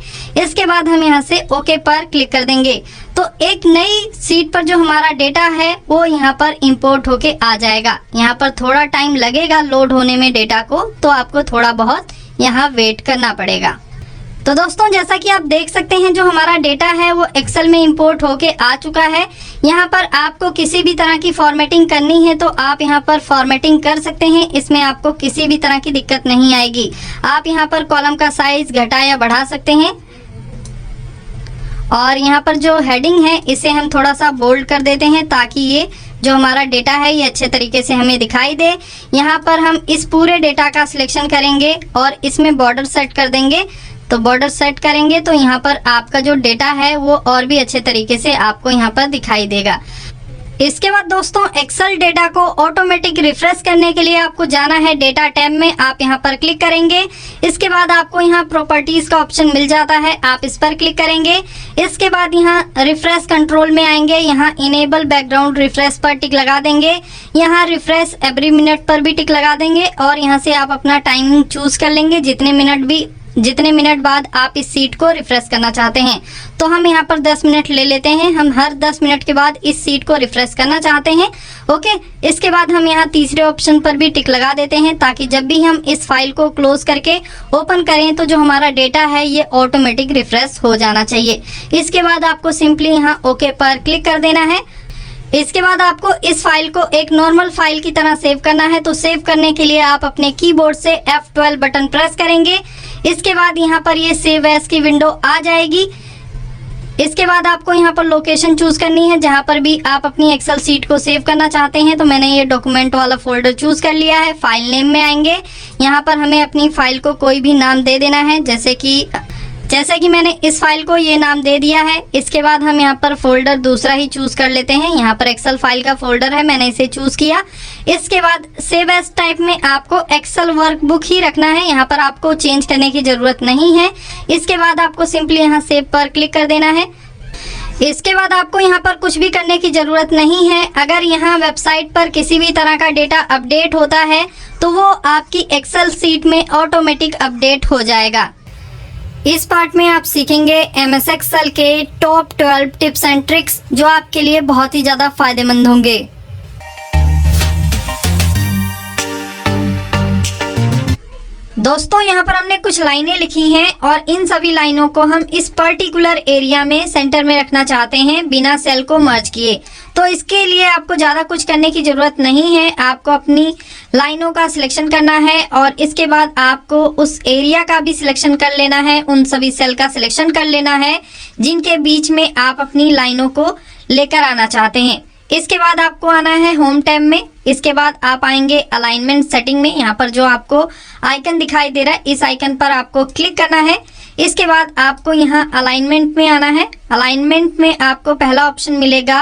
इसके बाद हम यहाँ से ओके पर क्लिक कर देंगे तो एक नई सीट पर जो हमारा डेटा है वो यहाँ पर इंपोर्ट होके आ जाएगा। यहाँ पर थोड़ा टाइम लगेगा लोड होने में डेटा को, तो आपको थोड़ा बहुत यहाँ वेट करना पड़ेगा। तो दोस्तों जैसा कि आप देख सकते हैं जो हमारा डेटा है वो एक्सेल में इंपोर्ट होके आ चुका है। यहाँ पर आपको किसी भी तरह की फॉर्मेटिंग करनी है तो आप यहाँ पर फॉर्मेटिंग कर सकते हैं, इसमें आपको किसी भी तरह की दिक्कत नहीं आएगी। आप यहाँ पर कॉलम का साइज घटा या बढ़ा सकते हैं और यहाँ पर जो हेडिंग है इसे हम थोड़ा सा बोल्ड कर देते हैं ताकि ये जो हमारा डेटा है ये अच्छे तरीके से हमें दिखाई दे। यहाँ पर हम इस पूरे डेटा का सिलेक्शन करेंगे और इसमें बॉर्डर सेट कर देंगे। तो बॉर्डर सेट करेंगे तो यहाँ पर आपका जो डेटा है वो और भी अच्छे तरीके से आपको यहाँ पर दिखाई देगा। इसके बाद दोस्तों एक्सेल डेटा को ऑटोमेटिक रिफ्रेश करने के लिए आपको जाना है डेटा टैब में। आप यहाँ पर क्लिक करेंगे। इसके बाद आपको यहाँ प्रॉपर्टीज का ऑप्शन मिल जाता है, आप इस पर क्लिक करेंगे। इसके बाद यहाँ रिफ्रेश कंट्रोल में आएंगे, यहाँ इनेबल बैकग्राउंड रिफ्रेश पर टिक लगा देंगे। यहाँ रिफ्रेश एवरी मिनट पर भी टिक लगा देंगे और यहाँ से आप अपना टाइमिंग चूज कर लेंगे जितने मिनट बाद आप इस सीट को रिफ्रेश करना चाहते हैं। तो हम यहाँ पर 10 मिनट ले लेते हैं, हम हर 10 मिनट के बाद इस सीट को रिफ्रेश करना चाहते हैं। ओके, इसके बाद हम यहाँ तीसरे ऑप्शन पर भी टिक लगा देते हैं ताकि जब भी हम इस फाइल को क्लोज करके ओपन करें तो जो हमारा डेटा है ये ऑटोमेटिक रिफ्रेश हो जाना चाहिए। इसके बाद आपको सिंपली यहाँ ओके पर क्लिक कर देना है। इसके बाद आपको इस फाइल को एक नॉर्मल फाइल की तरह सेव करना है। तो सेव करने के लिए आप अपने कीबोर्ड से F12 बटन प्रेस करेंगे। इसके बाद यहाँ पर ये सेव एज की विंडो आ जाएगी। इसके बाद आपको यहाँ पर लोकेशन चूज करनी है जहाँ पर भी आप अपनी एक्सेल सीट को सेव करना चाहते हैं। तो मैंने ये डॉक्यूमेंट वाला फोल्डर चूज कर लिया है। फाइल नेम में आएंगे, यहाँ पर हमें अपनी फाइल को कोई भी नाम दे देना है, जैसे कि मैंने इस फाइल को ये नाम दे दिया है। इसके बाद हम यहाँ पर फोल्डर दूसरा ही चूज कर लेते हैं। यहाँ पर एक्सेल फाइल का फोल्डर है, मैंने इसे चूज किया। इसके बाद सेव एज टाइप में आपको एक्सेल वर्कबुक ही रखना है, यहाँ पर आपको चेंज करने की जरूरत नहीं है। इसके बाद आपको सिंपली यहाँ सेव पर क्लिक कर देना है। इसके बाद आपको यहाँ पर कुछ भी करने की जरूरत नहीं है। अगर यहाँ वेबसाइट पर किसी भी तरह का डेटा अपडेट होता है तो वो आपकी एक्सेल सीट में ऑटोमेटिक अपडेट हो जाएगा। इस पार्ट में आप सीखेंगे MS एक्सेल के टॉप 12 टिप्स एंड ट्रिक्स जो आपके लिए बहुत ही ज़्यादा फायदेमंद होंगे। दोस्तों यहाँ पर हमने कुछ लाइनें लिखी हैं और इन सभी लाइनों को हम इस पर्टिकुलर एरिया में सेंटर में रखना चाहते हैं बिना सेल को मर्ज किए। तो इसके लिए आपको ज़्यादा कुछ करने की ज़रूरत नहीं है। आपको अपनी लाइनों का सिलेक्शन करना है और इसके बाद आपको उस एरिया का भी सिलेक्शन कर लेना है, उन सभी सेल का सिलेक्शन कर लेना है जिनके बीच में आप अपनी लाइनों को लेकर आना चाहते हैं। इसके बाद आपको आना है होम टैब में। इसके बाद आप आएंगे अलाइनमेंट सेटिंग में। यहाँ पर जो आपको आइकन दिखाई दे रहा है इस आइकन पर आपको क्लिक करना है। इसके बाद आपको यहाँ अलाइनमेंट में आना है। अलाइनमेंट में आपको पहला ऑप्शन मिलेगा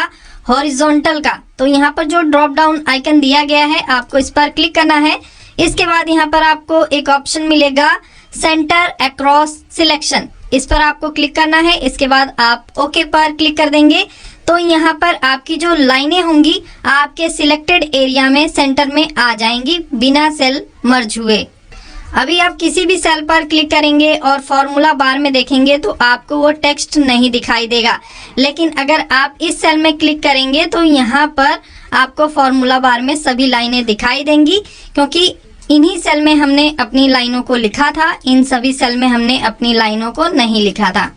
हॉरिजॉन्टल का। तो यहाँ पर जो ड्रॉप डाउन आइकन दिया गया है आपको इस पर क्लिक करना है। इसके बाद यहाँ पर आपको एक ऑप्शन मिलेगा सेंटर अक्रॉस सिलेक्शन, इस पर आपको क्लिक करना है। इसके बाद आप ओके पर क्लिक कर देंगे तो यहाँ पर आपकी जो लाइनें होंगी आपके सिलेक्टेड एरिया में सेंटर में आ जाएंगी बिना सेल मर्ज हुए। अभी आप किसी भी सेल पर क्लिक करेंगे और फॉर्मूला बार में देखेंगे तो आपको वो टेक्स्ट नहीं दिखाई देगा, लेकिन अगर आप इस सेल में क्लिक करेंगे तो यहाँ पर आपको फॉर्मूला बार में सभी लाइनें दिखाई देंगी, क्योंकि इन्हीं सेल में हमने अपनी लाइनों को लिखा था, इन सभी सेल में हमने अपनी लाइनों को नहीं लिखा था।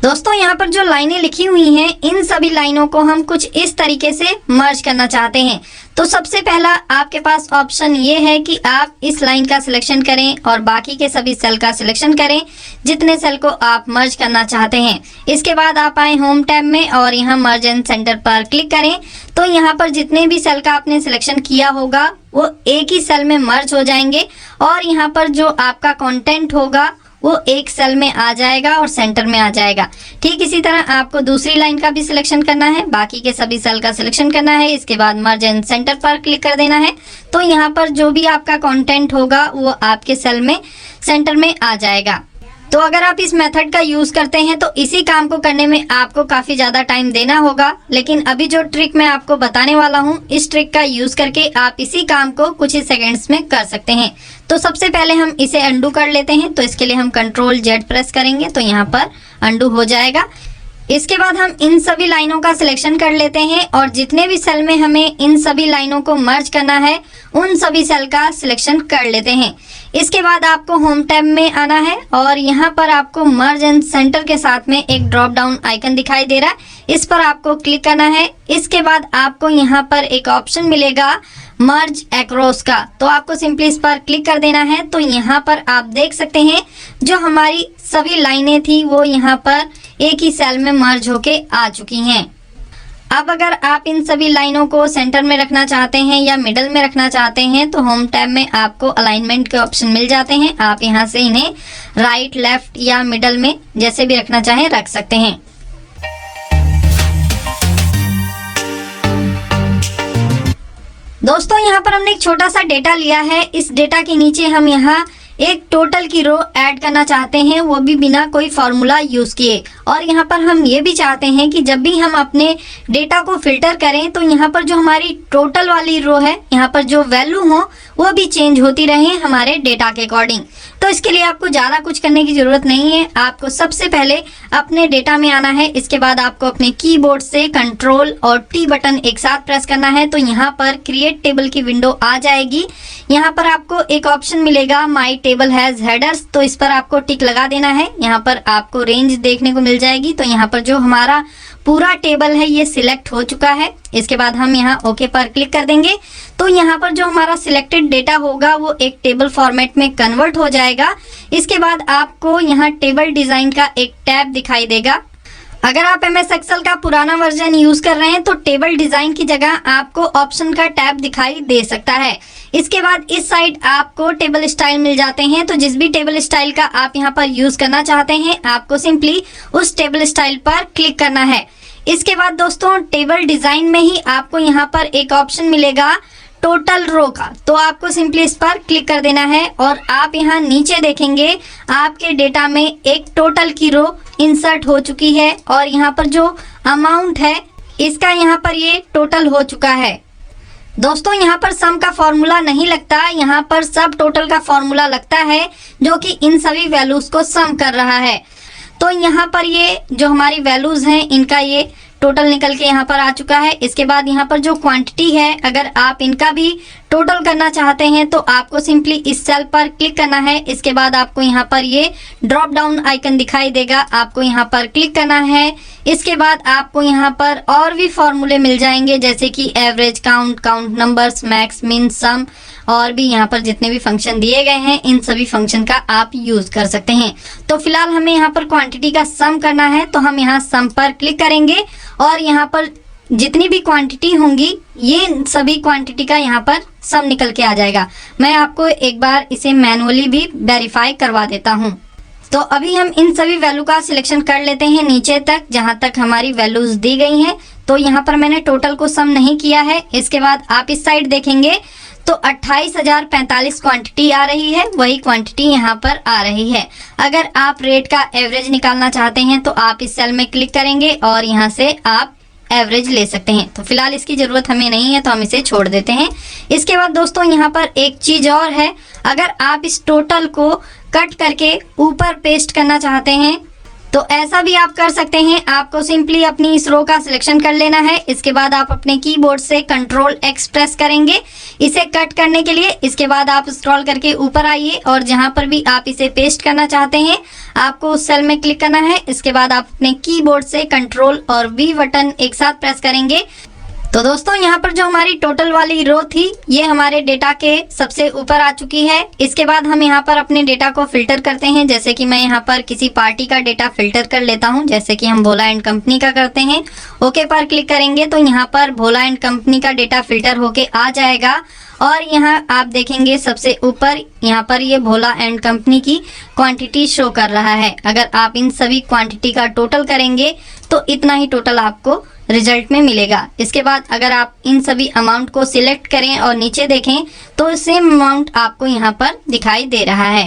दोस्तों यहाँ पर जो लाइनें लिखी हुई हैं इन सभी लाइनों को हम कुछ इस तरीके से मर्ज करना चाहते हैं। तो सबसे पहला आपके पास ऑप्शन ये है कि आप इस लाइन का सिलेक्शन करें और बाकी के सभी सेल का सिलेक्शन करें जितने सेल को आप मर्ज करना चाहते हैं। इसके बाद आप आए होम टैब में और यहाँ मर्ज एंड सेंटर पर क्लिक करें। तो यहाँ पर जितने भी सेल का आपने सिलेक्शन किया होगा वो एक ही सेल में मर्ज हो जाएंगे और यहाँ पर जो आपका कंटेंट होगा वो एक सेल में आ जाएगा और सेंटर में आ जाएगा। ठीक इसी तरह आपको दूसरी लाइन का भी सिलेक्शन करना है, बाकी के सभी सेल का सिलेक्शन करना है। इसके बाद मर्ज एंड सेंटर पर क्लिक कर देना है। तो यहाँ पर जो भी आपका कंटेंट होगा वो आपके सेल में सेंटर में आ जाएगा। तो अगर आप इस मेथड का यूज करते हैं तो इसी काम को करने में आपको काफी ज्यादा टाइम देना होगा, लेकिन अभी जो ट्रिक मैं आपको बताने वाला हूँ, इस ट्रिक का यूज करके आप इसी काम को कुछ ही सेकंड्स में कर सकते हैं। तो सबसे पहले हम इसे अंडू कर लेते हैं। तो इसके लिए हम Ctrl+Z प्रेस करेंगे तो यहाँ पर अंडू हो जाएगा। इसके बाद हम इन सभी लाइनों का सिलेक्शन कर लेते हैं और जितने भी सेल में हमें इन सभी लाइनों को मर्ज करना है उन सभी सेल का सिलेक्शन कर लेते हैं। इसके बाद आपको होम टैब में आना है और यहाँ पर आपको मर्ज एंड सेंटर के साथ में एक ड्रॉप डाउन आइकन दिखाई दे रहा है, इस पर आपको क्लिक करना है। इसके बाद आपको यहाँ पर एक ऑप्शन मिलेगा मर्ज एक्रॉस का, तो आपको सिंपली इस पर क्लिक कर देना है। तो यहाँ पर आप देख सकते हैं जो हमारी सभी लाइनें थी वो यहाँ पर एक ही सेल में मर्ज होके आ चुकी हैं। अब अगर आप इन सभी लाइनों को सेंटर में रखना चाहते हैं या मिडल में रखना चाहते हैं तो होम टैब में आपको अलाइनमेंट के ऑप्शन मिल जाते हैं। आप यहाँ से इन्हें राइट, लेफ्ट या मिडल में जैसे भी रखना चाहें रख सकते हैं। दोस्तों यहाँ पर हमने एक छोटा सा डेटा लिया है। इस डेटा के नीचे हम यहाँ एक टोटल की रो ऐड करना चाहते हैं, वो भी बिना कोई फॉर्मूला यूज किए। और यहाँ पर हम ये भी चाहते हैं कि जब भी हम अपने डेटा को फिल्टर करें तो यहाँ पर जो हमारी टोटल वाली रो है, यहाँ पर जो वैल्यू हो वो भी चेंज होती रहे हमारे डेटा के अकॉर्डिंग। तो इसके लिए आपको ज़्यादा कुछ करने की ज़रूरत नहीं है। आपको सबसे पहले अपने डेटा में आना है। इसके बाद आपको अपने कीबोर्ड से Ctrl और T बटन एक साथ प्रेस करना है। तो यहाँ पर क्रिएट टेबल की विंडो आ जाएगी। यहाँ पर आपको एक ऑप्शन मिलेगा माई टेबल हैज हेडर्स, तो इस पर आपको टिक लगा देना है। यहाँ पर आपको रेंज देखने को मिल जाएगी। तो यहाँ पर जो हमारा पूरा टेबल है ये सिलेक्ट हो चुका है। इसके बाद हम यहाँ ओके पर क्लिक कर देंगे तो यहाँ पर जो हमारा सिलेक्टेड डेटा होगा वो एक टेबल फॉर्मेट में कन्वर्ट हो जाएगा। इसके बाद आपको यहाँ टेबल डिजाइन का एक टैब दिखाई देगा। अगर आप MS एक्सेल का पुराना वर्जन यूज कर रहे हैं तो टेबल डिजाइन की जगह आपको ऑप्शन का टैब दिखाई दे सकता है। इसके बाद इस साइड आपको टेबल स्टाइल मिल जाते हैं। तो जिस भी टेबल स्टाइल का आप यहाँ पर यूज करना चाहते हैं आपको सिंपली उस टेबल स्टाइल पर क्लिक करना है। इसके बाद दोस्तों टेबल डिजाइन में ही आपको यहाँ पर एक ऑप्शन मिलेगा टोटल रो का, तो आपको सिंपली इस पर क्लिक कर देना है और आप यहाँ नीचे देखेंगे आपके डेटा में एक टोटल की रो इंसर्ट हो चुकी है और यहाँ पर जो अमाउंट है इसका यहाँ पर ये टोटल हो चुका है। दोस्तों यहाँ पर सम का फॉर्मूला नहीं लगता, यहाँ पर सब टोटल का फॉर्मूला लगता है जो कि इन सभी वैल्यूज को सम कर रहा है। तो यहाँ पर ये जो हमारी वैल्यूज हैं इनका ये टोटल निकल के यहाँ पर आ चुका है। इसके बाद यहाँ पर जो क्वांटिटी है अगर आप इनका भी टोटल करना चाहते हैं तो आपको सिंपली इस सेल पर क्लिक करना है। इसके बाद आपको यहाँ पर ये ड्रॉप डाउन आइकन दिखाई देगा, आपको यहाँ पर क्लिक करना है। इसके बाद आपको यहाँ पर और भी फॉर्मूले मिल जाएंगे जैसे कि average, count, count numbers, max, मिन, सम और भी यहाँ पर जितने भी फंक्शन दिए गए हैं इन सभी फंक्शन का आप यूज कर सकते हैं। तो फिलहाल हमें यहाँ पर क्वांटिटी का सम करना है तो हम यहाँ सम पर क्लिक करेंगे और यहाँ पर जितनी भी क्वांटिटी होंगी ये सभी क्वांटिटी का यहाँ पर सम निकल के आ जाएगा। मैं आपको एक बार इसे मैनुअली भी वेरीफाई करवा देता हूँ। तो अभी हम इन सभी वैल्यू का सिलेक्शन कर लेते हैं नीचे तक जहां तक हमारी वैल्यूज दी गई हैं। तो यहाँ पर मैंने टोटल को सम नहीं किया है। इसके बाद आप इस साइड देखेंगे तो 28,045 क्वांटिटी आ रही है, वही क्वांटिटी यहाँ पर आ रही है। अगर आप रेट का एवरेज निकालना चाहते हैं तो आप इस सेल में क्लिक करेंगे और यहाँ से आप एवरेज ले सकते हैं। तो फिलहाल इसकी जरूरत हमें नहीं है तो हम इसे छोड़ देते हैं। इसके बाद दोस्तों यहाँ पर एक चीज और है, अगर आप इस टोटल को कट करके ऊपर पेस्ट करना चाहते हैं तो ऐसा भी आप कर सकते हैं। आपको सिंपली अपनी इस रो का सिलेक्शन कर लेना है। इसके बाद आप अपने कीबोर्ड से Ctrl+X प्रेस करेंगे इसे कट करने के लिए। इसके बाद आप स्क्रॉल करके ऊपर आइए और जहां पर भी आप इसे पेस्ट करना चाहते हैं आपको उस सेल में क्लिक करना है। इसके बाद आप अपने कीबोर्ड से Ctrl और V बटन एक साथ प्रेस करेंगे। तो दोस्तों यहाँ पर जो हमारी टोटल वाली रो थी ये हमारे डेटा के सबसे ऊपर आ चुकी है। इसके बाद हम यहाँ पर अपने डेटा को फिल्टर करते हैं। जैसे कि मैं यहाँ पर किसी पार्टी का डेटा फिल्टर कर लेता हूँ, जैसे कि हम भोला एंड कंपनी का करते हैं। ओके पर क्लिक करेंगे तो यहाँ पर भोला एंड कंपनी का डेटा फिल्टर होके आ जाएगा और यहाँ आप देखेंगे सबसे ऊपर यहाँ पर ये भोला एंड कंपनी की क्वांटिटी शो कर रहा है। अगर आप इन सभी क्वांटिटी का टोटल करेंगे तो इतना ही टोटल आपको रिजल्ट में मिलेगा। इसके बाद अगर आप इन सभी अमाउंट को सिलेक्ट करें और नीचे देखें तो सेम अमाउंट आपको यहाँ पर दिखाई दे रहा है।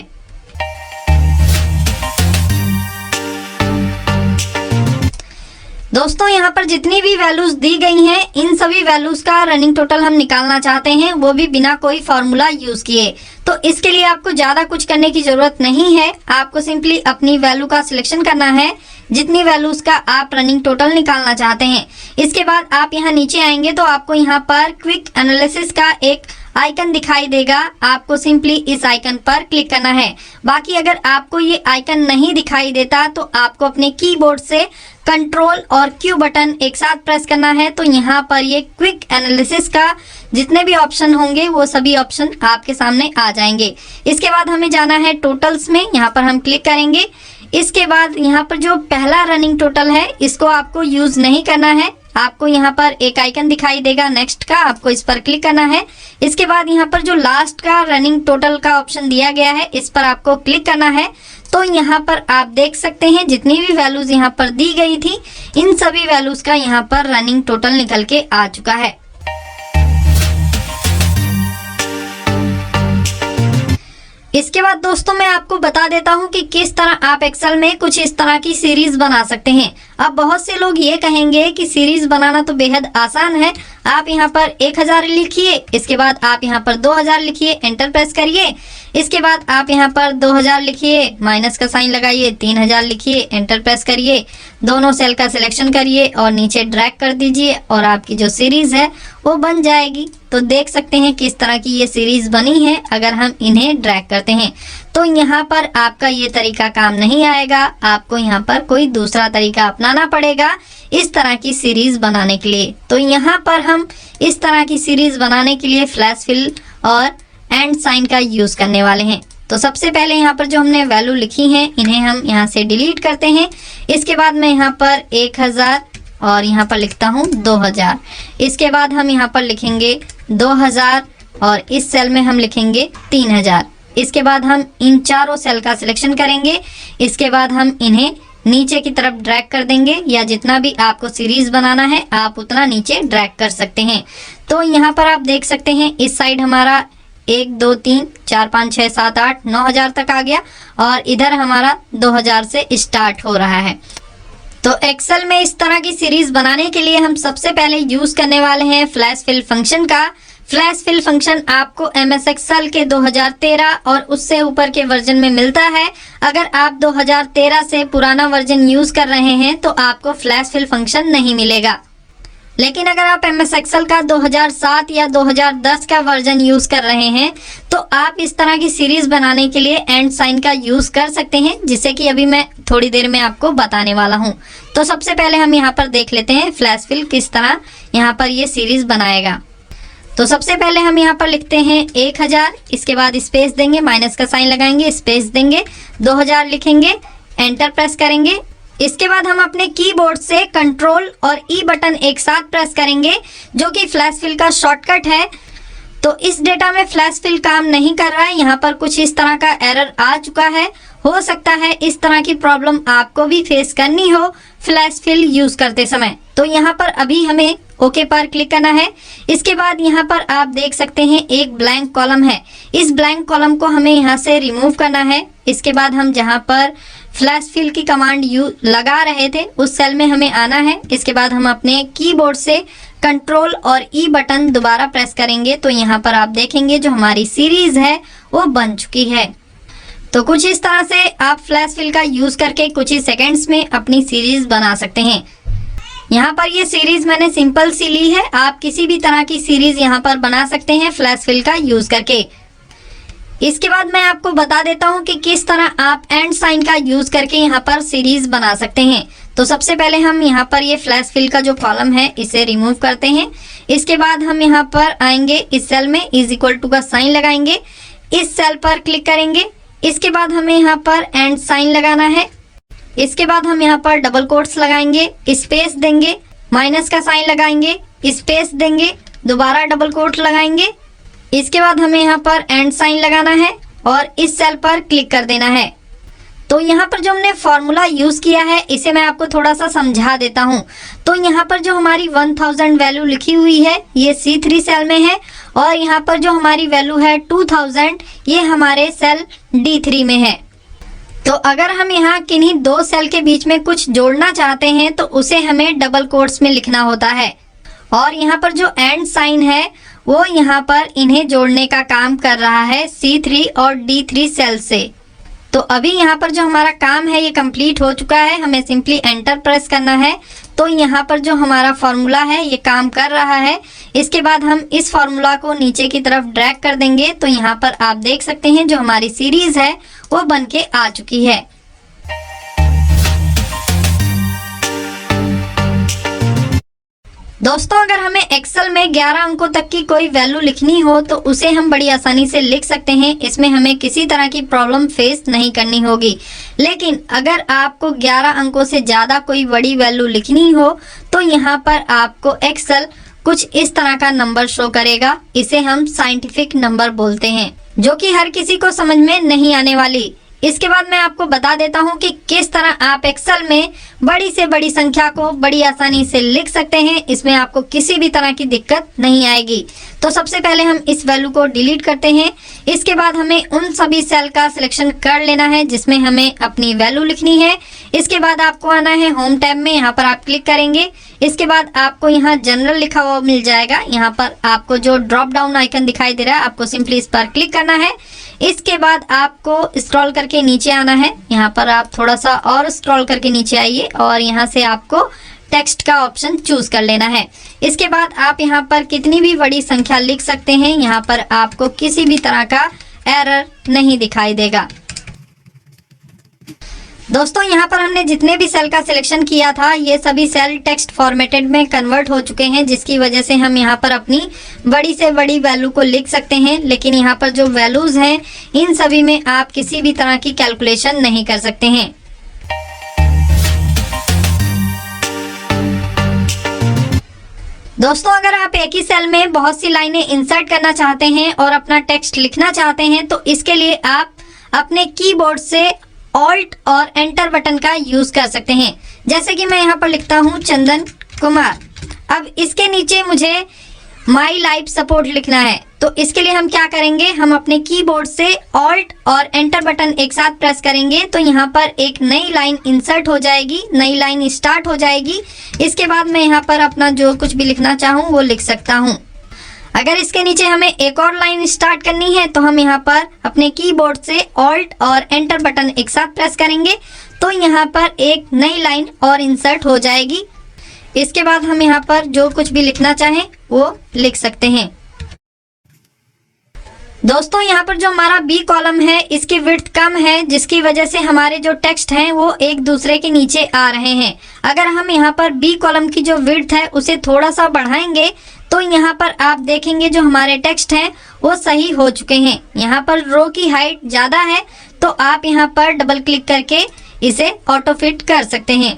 दोस्तों यहाँ पर जितनी भी वैल्यूज दी गई हैं, इन सभी वैल्यूज का रनिंग टोटल हम निकालना चाहते हैं, वो भी बिना कोई फॉर्मूला यूज किए। तो इसके लिए आपको ज्यादा कुछ करने की जरूरत नहीं है, आपको सिंपली अपनी वैल्यू का सिलेक्शन करना है, जितनी वैल्यूज का आप रनिंग टोटल निकालना चाहते हैं। इसके बाद आप यहाँ नीचे आएंगे तो आपको यहाँ पर क्विक एनालिसिस का एक आइकन दिखाई देगा, आपको सिंपली इस आइकन पर क्लिक करना है। बाकी अगर आपको ये आइकन नहीं दिखाई देता तो आपको अपने कीबोर्ड से कंट्रोल और क्यू बटन एक साथ प्रेस करना है। तो यहाँ पर ये क्विक एनालिसिस का जितने भी ऑप्शन होंगे वो सभी ऑप्शन आपके सामने आ जाएंगे। इसके बाद हमें जाना है टोटल्स में, यहाँ पर हम क्लिक करेंगे। इसके बाद यहाँ पर जो पहला रनिंग टोटल है इसको आपको यूज नहीं करना है, आपको यहाँ पर एक आइकन दिखाई देगा नेक्स्ट का, आपको इस पर क्लिक करना है। इसके बाद यहाँ पर जो लास्ट का रनिंग टोटल का ऑप्शन दिया गया है इस पर आपको क्लिक करना है। तो यहाँ पर आप देख सकते हैं जितनी भी वैल्यूज यहाँ पर दी गई थी, इन सभी वैल्यूज का यहाँ पर रनिंग टोटल निकल के आ चुका है। इसके बाद दोस्तों मैं आपको बता देता हूं कि किस तरह आप एक्सेल में कुछ इस तरह की सीरीज बना सकते हैं। अब बहुत से लोग ये कहेंगे कि सीरीज बनाना तो बेहद आसान है, आप यहाँ पर 1000 लिखिए, इसके बाद आप यहाँ पर 2000 लिखिए, एंटर प्रेस करिए। इसके बाद आप यहाँ पर 2000 लिखिए, माइनस का साइन लगाइए, 3000 लिखिए, एंटर प्रेस करिए, दोनों सेल का सिलेक्शन करिए और नीचे ड्रैग कर दीजिए और आपकी जो सीरीज है वो बन जाएगी। तो देख सकते हैं किस तरह की ये सीरीज बनी है अगर हम इन्हें ड्रैग करते हैं। तो यहाँ पर आपका ये तरीका काम नहीं आएगा, आपको यहाँ पर कोई दूसरा तरीका अपनाना पड़ेगा इस तरह की सीरीज बनाने के लिए। तो यहाँ पर हम इस तरह की सीरीज बनाने के लिए फ्लैश फिल और एंड साइन का यूज करने वाले हैं। तो सबसे पहले यहाँ पर जो हमने वैल्यू लिखी है इन्हें हम यहाँ से डिलीट करते हैं। इसके बाद मैं यहाँ पर 1000 और यहाँ पर लिखता हूँ 2000। इसके बाद हम यहाँ पर लिखेंगे 2000 और इस सेल में हम लिखेंगे 3000। इसके बाद हम इन चारों सेल का सिलेक्शन करेंगे। इसके बाद हम इन्हें नीचे की तरफ ड्रैग कर देंगे, या जितना भी आपको सीरीज बनाना है आप उतना नीचे ड्रैग कर सकते हैं। तो यहाँ पर आप देख सकते हैं इस साइड हमारा 1 2 3 4 5 6 7 8 9000 तक आ गया और इधर हमारा 2000 से स्टार्ट हो रहा है। तो एक्सेल में इस तरह की सीरीज बनाने के लिए हम सबसे पहले यूज करने वाले हैं फ्लैश फिल फंक्शन का। फ्लैश फिल फंक्शन आपको MS एक्सेल के 2013 और उससे ऊपर के वर्जन में मिलता है। अगर आप 2013 से पुराना वर्जन यूज कर रहे हैं तो आपको फ्लैश फिल फंक्शन नहीं मिलेगा, लेकिन अगर आप MS एक्सेल का 2007 या 2010 का वर्जन यूज कर रहे हैं तो आप इस तरह की सीरीज बनाने के लिए एंड साइन का यूज कर सकते हैं, जिसे कि अभी मैं थोड़ी देर में आपको बताने वाला हूं। तो सबसे पहले हम यहाँ पर देख लेते हैं फ्लैश फिल किस तरह यहाँ पर ये सीरीज बनाएगा। तो सबसे पहले हम यहाँ पर लिखते हैं 1000, इसके बाद स्पेस देंगे, माइनस का साइन लगाएंगे, स्पेस देंगे, 2000 लिखेंगे, एंटर प्रेस करेंगे। इसके बाद हम अपने कीबोर्ड से कंट्रोल और ई बटन एक साथ प्रेस करेंगे, जो कि फ्लैश फिल का शॉर्टकट है। तो इस डेटा में फ्लैश फिल काम नहीं कर रहा है, यहाँ पर कुछ इस तरह का एरर आ चुका है। हो सकता है इस तरह की प्रॉब्लम आपको भी फेस करनी हो फ्लैश फिल यूज करते समय। तो यहाँ पर अभी हमें ओके पर क्लिक करना है। इसके बाद यहाँ पर आप देख सकते हैं एक ब्लैंक कॉलम है, इस ब्लैंक कॉलम को हमें यहाँ से रिमूव करना है। इसके बाद हम जहाँ पर फ्लैश फिल की कमांड लगा रहे थे उस सेल में हमें आना है। इसके बाद हम अपने कीबोर्ड से कंट्रोल और ई बटन दोबारा प्रेस करेंगे तो यहाँ पर आप देखेंगे जो हमारी सीरीज है वो बन चुकी है। तो कुछ इस तरह से आप फ्लैश फिल का यूज करके कुछ ही सेकेंड्स में अपनी सीरीज बना सकते हैं। यहाँ पर ये सीरीज मैंने सिंपल सी ली है, आप किसी भी तरह की सीरीज यहाँ पर बना सकते हैं फ्लैश फिल का यूज करके। इसके बाद मैं आपको बता देता हूँ कि किस तरह आप एंड साइन का यूज करके यहाँ पर सीरीज बना सकते हैं। तो सबसे पहले हम यहाँ पर ये फ्लैश फिल का जो कॉलम है इसे रिमूव करते हैं। इसके बाद हम यहाँ पर आएंगे, इस सेल में इज इक्वल टू का साइन लगाएंगे, इस सेल पर क्लिक करेंगे। इसके बाद हमें यहाँ पर एंड साइन लगाना है। इसके बाद हम यहाँ पर डबल कोट्स लगाएंगे, स्पेस देंगे, माइनस का साइन लगाएंगे, स्पेस देंगे, दोबारा डबल कोट लगाएंगे। इसके बाद हमें यहाँ पर एंड साइन लगाना है और इस सेल पर क्लिक कर देना है। तो यहाँ पर जो हमने फॉर्मूला यूज किया है इसे मैं आपको थोड़ा सा समझा देता हूँ। तो यहाँ पर जो हमारी 1000 वैल्यू लिखी हुई है ये C3 सेल में है और यहाँ पर जो हमारी वैल्यू है 2000 ये हमारे सेल D3 में है। तो अगर हम यहाँ किन्हीं दो सेल के बीच में कुछ जोड़ना चाहते हैं तो उसे हमें डबल कोट्स में लिखना होता है। और यहाँ पर जो एंड साइन है वो यहाँ पर इन्हें जोड़ने का काम कर रहा है C3 और D3 सेल से। तो अभी यहाँ पर जो हमारा काम है ये कंप्लीट हो चुका है, हमें सिंपली एंटर प्रेस करना है। तो यहाँ पर जो हमारा फॉर्मूला है ये काम कर रहा है। इसके बाद हम इस फॉर्मूला को नीचे की तरफ ड्रैग कर देंगे। तो यहाँ पर आप देख सकते हैं जो हमारी सीरीज है वो बन के आ चुकी है। दोस्तों अगर हमें एक्सेल में 11 अंकों तक की कोई वैल्यू लिखनी हो तो उसे हम बड़ी आसानी से लिख सकते हैं। इसमें हमें किसी तरह की प्रॉब्लम फेस नहीं करनी होगी। लेकिन अगर आपको 11 अंकों से ज़्यादा कोई बड़ी वैल्यू लिखनी हो तो यहाँ पर आपको एक्सेल कुछ इस तरह का नंबर शो करेगा। इसे हम साइंटिफिक नंबर बोलते हैं, जो कि हर किसी को समझ में नहीं आने वाली। इसके बाद मैं आपको बता देता हूं कि किस तरह आप एक्सेल में बड़ी से बड़ी संख्या को बड़ी आसानी से लिख सकते हैं। इसमें आपको किसी भी तरह की दिक्कत नहीं आएगी। तो सबसे पहले हम इस वैल्यू को डिलीट करते हैं। इसके बाद हमें उन सभी सेल का सिलेक्शन कर लेना है जिसमें हमें अपनी वैल्यू लिखनी है। इसके बाद आपको आना है होम टैब में, यहाँ पर आप क्लिक करेंगे। इसके बाद आपको यहाँ जनरल लिखा हुआ मिल जाएगा। यहाँ पर आपको जो ड्रॉप डाउन आइकन दिखाई दे रहा है आपको सिंपली इस पर क्लिक करना है। इसके बाद आपको स्क्रॉल करके नीचे आना है। यहाँ पर आप थोड़ा सा और स्क्रॉल करके नीचे आइए और यहाँ से आपको टेक्स्ट का ऑप्शन चूज कर लेना है। इसके बाद आप यहाँ पर कितनी भी बड़ी संख्या लिख सकते हैं। यहाँ पर आपको किसी भी तरह का एरर नहीं दिखाई देगा। दोस्तों यहाँ पर हमने जितने भी सेल का सिलेक्शन किया था ये सभी सेल टेक्स्ट फॉर्मेटेड में कन्वर्ट हो चुके हैं, जिसकी वजह से हम यहाँ पर अपनी बड़ी से बड़ी वैल्यू को लिख सकते हैं। लेकिन यहाँ पर जो वैल्यूज हैं इन सभी में आप किसी भी तरह की कैलकुलेशन नहीं कर सकते हैं। दोस्तों अगर आप एक ही सेल में बहुत सी लाइनें इंसर्ट करना चाहते हैं और अपना टेक्स्ट लिखना चाहते हैं तो इसके लिए आप अपने कीबोर्ड से ऑल्ट और एंटर बटन का यूज कर सकते हैं। जैसे कि मैं यहाँ पर लिखता हूँ चंदन कुमार। अब इसके नीचे मुझे माई लाइफ सपोर्ट लिखना है। तो इसके लिए हम क्या करेंगे, हम अपने कीबोर्ड से ऑल्ट और एंटर बटन एक साथ प्रेस करेंगे तो यहाँ पर एक नई लाइन इंसर्ट हो जाएगी, नई लाइन स्टार्ट हो जाएगी। इसके बाद मैं यहाँ पर अपना जो कुछ भी लिखना चाहूँ वो लिख सकता हूँ। अगर इसके नीचे हमें एक और लाइन स्टार्ट करनी है तो हम यहाँ पर अपने कीबोर्ड से ऑल्ट और एंटर बटन एक साथ प्रेस करेंगे तो यहाँ पर एक नई लाइन और इंसर्ट हो जाएगी। इसके बाद हम यहाँ पर जो कुछ भी लिखना चाहें वो लिख सकते हैं। दोस्तों यहाँ पर जो हमारा बी कॉलम है इसकी विड्थ कम है, जिसकी वजह से हमारे जो टेक्स्ट हैं वो एक दूसरे के नीचे आ रहे हैं। अगर हम यहाँ पर बी कॉलम की जो विड्थ है उसे थोड़ा सा बढ़ाएंगे तो यहाँ पर आप देखेंगे जो हमारे टेक्स्ट हैं वो सही हो चुके हैं। यहाँ पर रो की हाइट ज़्यादा है तो आप यहाँ पर डबल क्लिक करके इसे ऑटो फिट कर सकते हैं।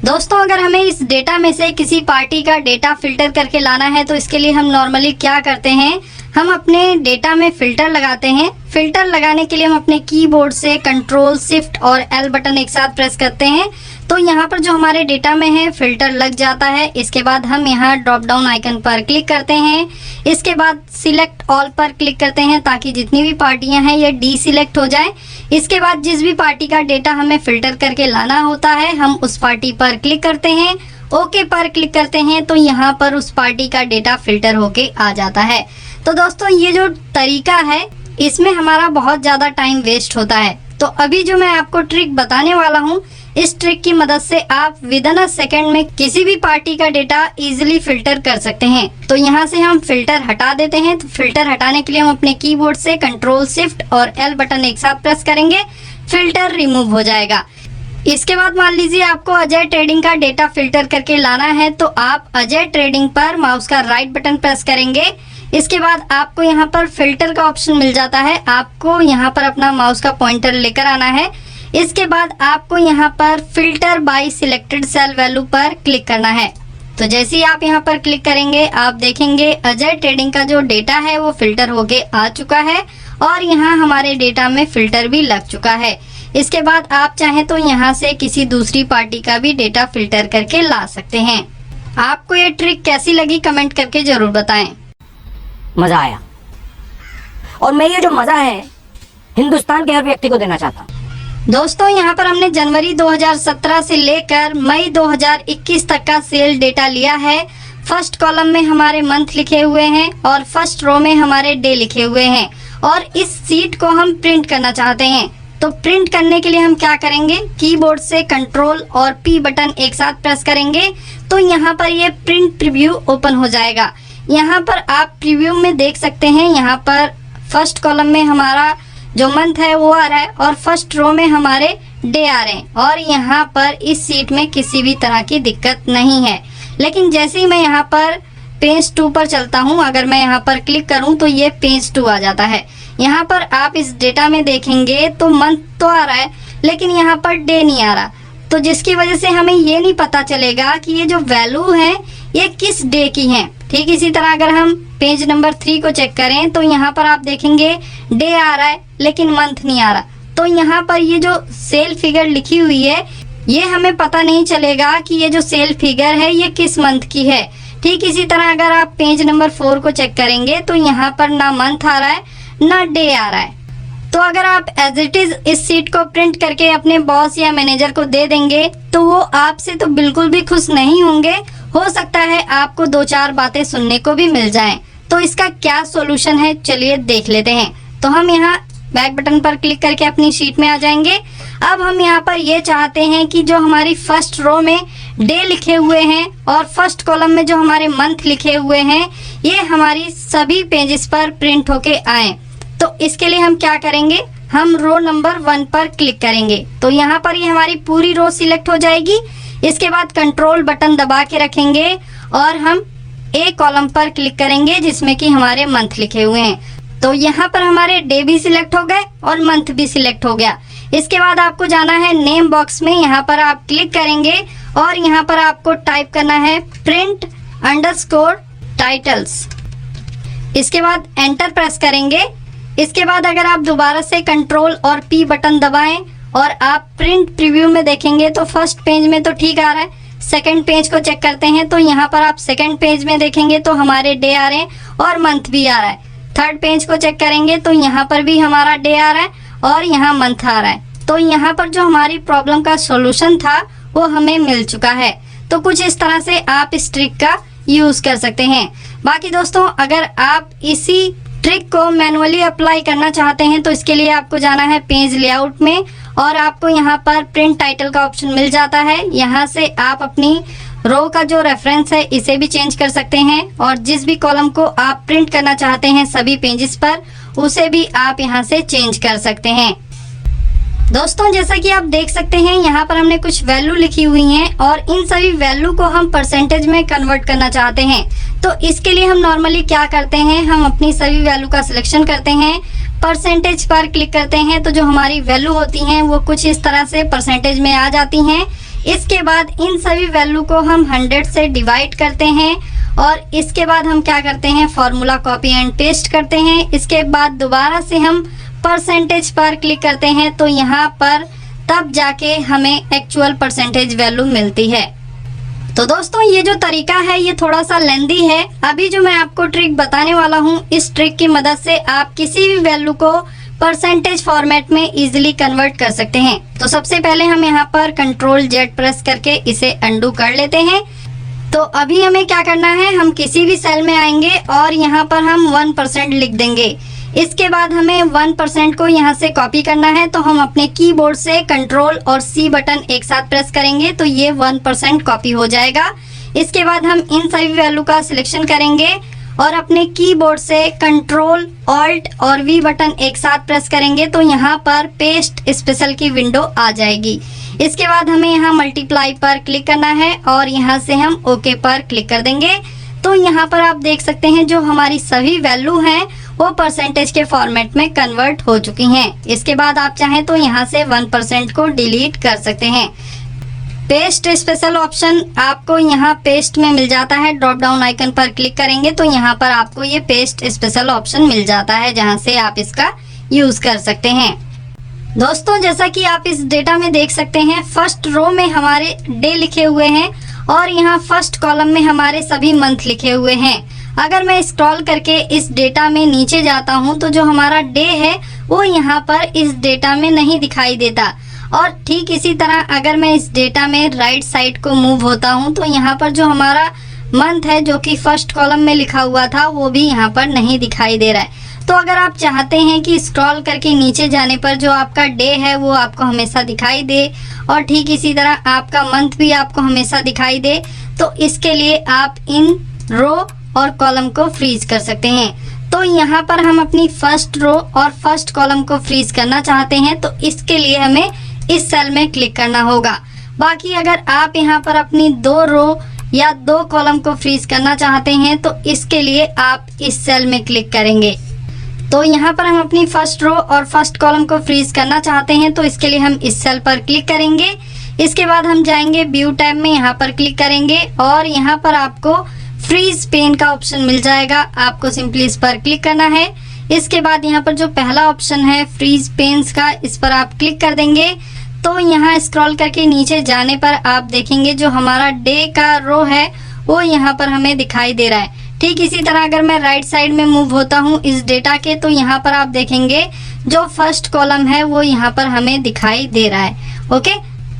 दोस्तों अगर हमें इस डेटा में से किसी पार्टी का डेटा फिल्टर करके लाना है तो इसके लिए हम नॉर्मली क्या करते हैं, हम अपने डेटा में फिल्टर लगाते हैं। फिल्टर लगाने के लिए हम अपने कीबोर्ड से कंट्रोल शिफ्ट और एल बटन एक साथ प्रेस करते हैं तो यहाँ पर जो हमारे डेटा में है फिल्टर लग जाता है। इसके बाद हम यहाँ ड्रॉप डाउन आइकन पर क्लिक करते हैं। इसके बाद सिलेक्ट ऑल पर क्लिक करते हैं ताकि जितनी भी पार्टियां हैं ये डी सिलेक्ट हो जाए। इसके बाद जिस भी पार्टी का डेटा हमें फिल्टर करके लाना होता है हम उस पार्टी पर क्लिक करते हैं, ओके पर क्लिक करते हैं तो यहाँ पर उस पार्टी का डेटा फिल्टर होके आ जाता है। तो दोस्तों ये जो तरीका है इसमें हमारा बहुत ज़्यादा टाइम वेस्ट होता है। तो अभी जो मैं आपको ट्रिक बताने वाला हूँ इस ट्रिक की मदद से आप विद इन अ सेकेंड में किसी भी पार्टी का डेटा इजीली फिल्टर कर सकते हैं। तो यहाँ से हम फिल्टर हटा देते हैं। तो फिल्टर हटाने के लिए हम अपने कीबोर्ड से कंट्रोल शिफ्ट और एल बटन एक साथ प्रेस करेंगे, फिल्टर रिमूव हो जाएगा। इसके बाद मान लीजिए आपको अजय ट्रेडिंग का डेटा फिल्टर करके लाना है तो आप अजय ट्रेडिंग पर माउस का राइट बटन प्रेस करेंगे। इसके बाद आपको यहाँ पर फिल्टर का ऑप्शन मिल जाता है। आपको यहाँ पर अपना माउस का पॉइंटर लेकर आना है। इसके बाद आपको यहाँ पर filter by selected cell value पर क्लिक करना है। तो जैसे ही आप यहाँ पर क्लिक करेंगे आप देखेंगे अजय ट्रेडिंग का जो डेटा है वो फिल्टर होके आ चुका है और यहाँ हमारे डेटा में फिल्टर भी लग चुका है। इसके बाद आप चाहें तो यहाँ से किसी दूसरी पार्टी का भी डेटा फिल्टर करके ला सकते हैं। आपको ये ट्रिक कैसी लगी कमेंट करके जरूर बताएं। मजा आया और मैं ये जो मजा है हिंदुस्तान के हर व्यक्ति को देना चाहता हूँ। दोस्तों यहाँ पर हमने जनवरी 2017 से लेकर मई 2021 तक का सेल डेटा लिया है। फर्स्ट कॉलम में हमारे मंथ लिखे हुए हैं और फर्स्ट रो में हमारे डे लिखे हुए हैं और इस सीट को हम प्रिंट करना चाहते हैं। तो प्रिंट करने के लिए हम क्या करेंगे, कीबोर्ड से कंट्रोल और पी बटन एक साथ प्रेस करेंगे तो यहाँ पर ये प्रिंट प्रीव्यू ओपन हो जाएगा। यहाँ पर आप प्रीव्यू में देख सकते हैं, यहाँ पर फर्स्ट कॉलम में हमारा जो मंथ है वो आ रहा है और फर्स्ट रो में हमारे डे आ रहे हैं और यहाँ पर इस सीट में किसी भी तरह की दिक्कत नहीं है। लेकिन जैसे ही मैं यहाँ पर पेज 2 पर चलता हूँ, अगर मैं यहाँ पर क्लिक करूँ तो ये पेज 2 आ जाता है। यहाँ पर आप इस डेटा में देखेंगे तो मंथ तो आ रहा है लेकिन यहाँ पर डे नहीं आ रहा, तो जिसकी वजह से हमें ये नहीं पता चलेगा कि ये जो वैल्यू है ये किस डे की है। ठीक इसी तरह अगर हम पेज नंबर 3 को चेक करें तो यहाँ पर आप देखेंगे डे आ रहा है लेकिन मंथ नहीं आ रहा, तो यहाँ पर ये जो सेल फिगर लिखी हुई है ये हमें पता नहीं चलेगा कि ये जो सेल फिगर है ये किस मंथ की है। ठीक इसी तरह अगर आप पेज नंबर 4 को चेक करेंगे तो यहाँ पर ना मंथ आ रहा है ना डे आ रहा है। तो अगर आप एज इट इज इस सीट को प्रिंट करके अपने बॉस या मैनेजर को दे देंगे तो वो आपसे तो बिल्कुल भी खुश नहीं होंगे। हो सकता है आपको 2-4 बातें सुनने को भी मिल जाएं। तो इसका क्या सॉल्यूशन है, चलिए देख लेते हैं। तो हम यहाँ बैक बटन पर क्लिक करके अपनी शीट में आ जाएंगे। अब हम यहाँ पर ये चाहते हैं कि जो हमारी फर्स्ट रो में डे लिखे हुए हैं और फर्स्ट कॉलम में जो हमारे मंथ लिखे हुए हैं ये हमारी सभी पेजेस पर प्रिंट होके आए। तो इसके लिए हम क्या करेंगे, हम रो नंबर 1 पर क्लिक करेंगे तो यहाँ पर ये हमारी पूरी रो सिलेक्ट हो जाएगी। इसके बाद कंट्रोल बटन दबा के रखेंगे और हम ए कॉलम पर क्लिक करेंगे जिसमें कि हमारे मंथ लिखे हुए हैं। तो यहाँ पर हमारे डे भी सिलेक्ट हो गए और मंथ भी सिलेक्ट हो गया। इसके बाद आपको जाना है नेम बॉक्स में, यहाँ पर आप क्लिक करेंगे और यहाँ पर आपको टाइप करना है प्रिंट अंडरस्कोर टाइटल्स। इसके बाद एंटर प्रेस करेंगे। इसके बाद अगर आप दोबारा से कंट्रोल और पी बटन दबाएं और आप प्रिंट प्रीव्यू में देखेंगे तो फर्स्ट पेज में तो ठीक आ रहा है, सेकंड पेज को चेक करते हैं तो यहाँ पर आप सेकंड पेज में देखेंगे तो हमारे डे आ रहे हैं और मंथ भी आ रहा है। थर्ड पेज को चेक करेंगे तो यहाँ पर भी हमारा डे आ रहा है और यहाँ मंथ आ रहा है। तो यहाँ पर जो हमारी प्रॉब्लम का सॉल्यूशन था वो हमें मिल चुका है। तो कुछ इस तरह से आप इस ट्रिक का यूज कर सकते हैं। बाकी दोस्तों अगर आप इसी ट्रिक को मैनुअली अप्लाई करना चाहते हैं तो इसके लिए आपको जाना है पेज लेआउट में और आपको यहाँ पर प्रिंट टाइटल का ऑप्शन मिल जाता है। यहाँ से आप अपनी रो का जो रेफरेंस है इसे भी चेंज कर सकते हैं और जिस भी कॉलम को आप प्रिंट करना चाहते हैं सभी पेजेस पर उसे भी आप यहाँ से चेंज कर सकते हैं। दोस्तों जैसा कि आप देख सकते हैं यहाँ पर हमने कुछ वैल्यू लिखी हुई हैं और इन सभी वैल्यू को हम परसेंटेज में कन्वर्ट करना चाहते हैं। तो इसके लिए हम नॉर्मली क्या करते हैं, हम अपनी सभी वैल्यू का सिलेक्शन करते हैं, परसेंटेज पर क्लिक करते हैं तो जो हमारी वैल्यू होती हैं वो कुछ इस तरह से परसेंटेज में आ जाती हैं। इसके बाद इन सभी वैल्यू को हम 100 से डिवाइड करते हैं और इसके बाद हम क्या करते हैं, फॉर्मूला कॉपी एंड पेस्ट करते हैं। इसके बाद दोबारा से हम परसेंटेज पर क्लिक करते हैं तो यहाँ पर तब जाके हमें एक्चुअल परसेंटेज वैल्यू मिलती है। तो दोस्तों ये जो तरीका है ये थोड़ा सा लेंदी है। अभी जो मैं आपको ट्रिक बताने वाला हूँ इस ट्रिक की मदद से आप किसी भी वैल्यू को परसेंटेज फॉर्मेट में इजीली कन्वर्ट कर सकते हैं। तो सबसे पहले हम यहाँ पर कंट्रोल जेड प्रेस करके इसे अंडू कर लेते हैं। तो अभी हमें क्या करना है, हम किसी भी सेल में आएंगे और यहाँ पर हम 1% लिख देंगे। इसके बाद हमें 1% को यहाँ से कॉपी करना है तो हम अपने कीबोर्ड से कंट्रोल और सी बटन एक साथ प्रेस करेंगे तो ये 1% कॉपी हो जाएगा। इसके बाद हम इन सभी वैल्यू का सिलेक्शन करेंगे और अपने कीबोर्ड से कंट्रोल ऑल्ट और वी बटन एक साथ प्रेस करेंगे तो यहाँ पर पेस्ट स्पेशल की विंडो आ जाएगी। इसके बाद हमें यहाँ मल्टीप्लाई पर क्लिक करना है और यहाँ से हम ओके पर क्लिक कर देंगे। तो यहाँ पर आप देख सकते हैं जो हमारी सभी वैल्यू हैं वो परसेंटेज के फॉर्मेट में कन्वर्ट हो चुकी हैं। इसके बाद आप चाहें तो यहाँ से 1% को डिलीट कर सकते हैं। पेस्ट स्पेशल ऑप्शन आपको यहाँ पेस्ट में मिल जाता है। ड्रॉप डाउन आइकन पर क्लिक करेंगे तो यहाँ पर आपको ये पेस्ट स्पेशल ऑप्शन मिल जाता है जहाँ से आप इसका यूज कर सकते हैं। दोस्तों जैसा कि आप इस डेटा में देख सकते हैं फर्स्ट रो में हमारे डे लिखे हुए हैं और यहाँ फर्स्ट कॉलम में हमारे सभी मंथ लिखे हुए हैं। अगर मैं स्क्रॉल करके इस डेटा में नीचे जाता हूँ तो जो हमारा डे है वो यहाँ पर इस डेटा में नहीं दिखाई देता और ठीक इसी तरह अगर मैं इस डेटा में राइट साइड को मूव होता हूँ तो यहाँ पर जो हमारा मंथ है जो कि फर्स्ट कॉलम में लिखा हुआ था वो भी यहाँ पर नहीं दिखाई दे रहा है। तो अगर आप चाहते हैं कि स्क्रॉल करके नीचे जाने पर जो आपका डे है वो आपको हमेशा दिखाई दे और ठीक इसी तरह आपका मंथ भी आपको हमेशा दिखाई दे, तो इसके लिए आप इन रो और कॉलम को फ्रीज कर सकते हैं। तो यहाँ पर हम अपनी फर्स्ट रो और फर्स्ट कॉलम को फ्रीज करना चाहते हैं तो इसके लिए हमें इस सेल में क्लिक करना होगा। बाकी अगर आप यहाँ पर अपनी 2 रो या 2 कॉलम को फ्रीज करना चाहते हैं तो इसके लिए आप इस सेल में क्लिक करेंगे। तो यहाँ पर हम अपनी फर्स्ट रो और फर्स्ट कॉलम को फ्रीज करना चाहते हैं तो इसके लिए हम इस सेल पर क्लिक करेंगे। इसके बाद हम जाएंगे व्यू टैब में, यहाँ पर क्लिक करेंगे और यहाँ पर आपको फ्रीज पेन का ऑप्शन मिल जाएगा। आपको सिंपली इस पर क्लिक करना है। इसके बाद यहाँ पर जो पहला ऑप्शन है फ्रीज पेन्स का, इस पर आप क्लिक कर देंगे। तो यहाँ स्क्रॉल करके नीचे जाने पर आप देखेंगे जो हमारा डे का रो है वो यहाँ पर हमें दिखाई दे रहा है। ठीक इसी तरह अगर मैं राइट साइड में मूव होता हूँ इस डेटा के तो यहाँ पर आप देखेंगे जो फर्स्ट कॉलम है वो यहाँ पर हमें दिखाई दे रहा है। ओके,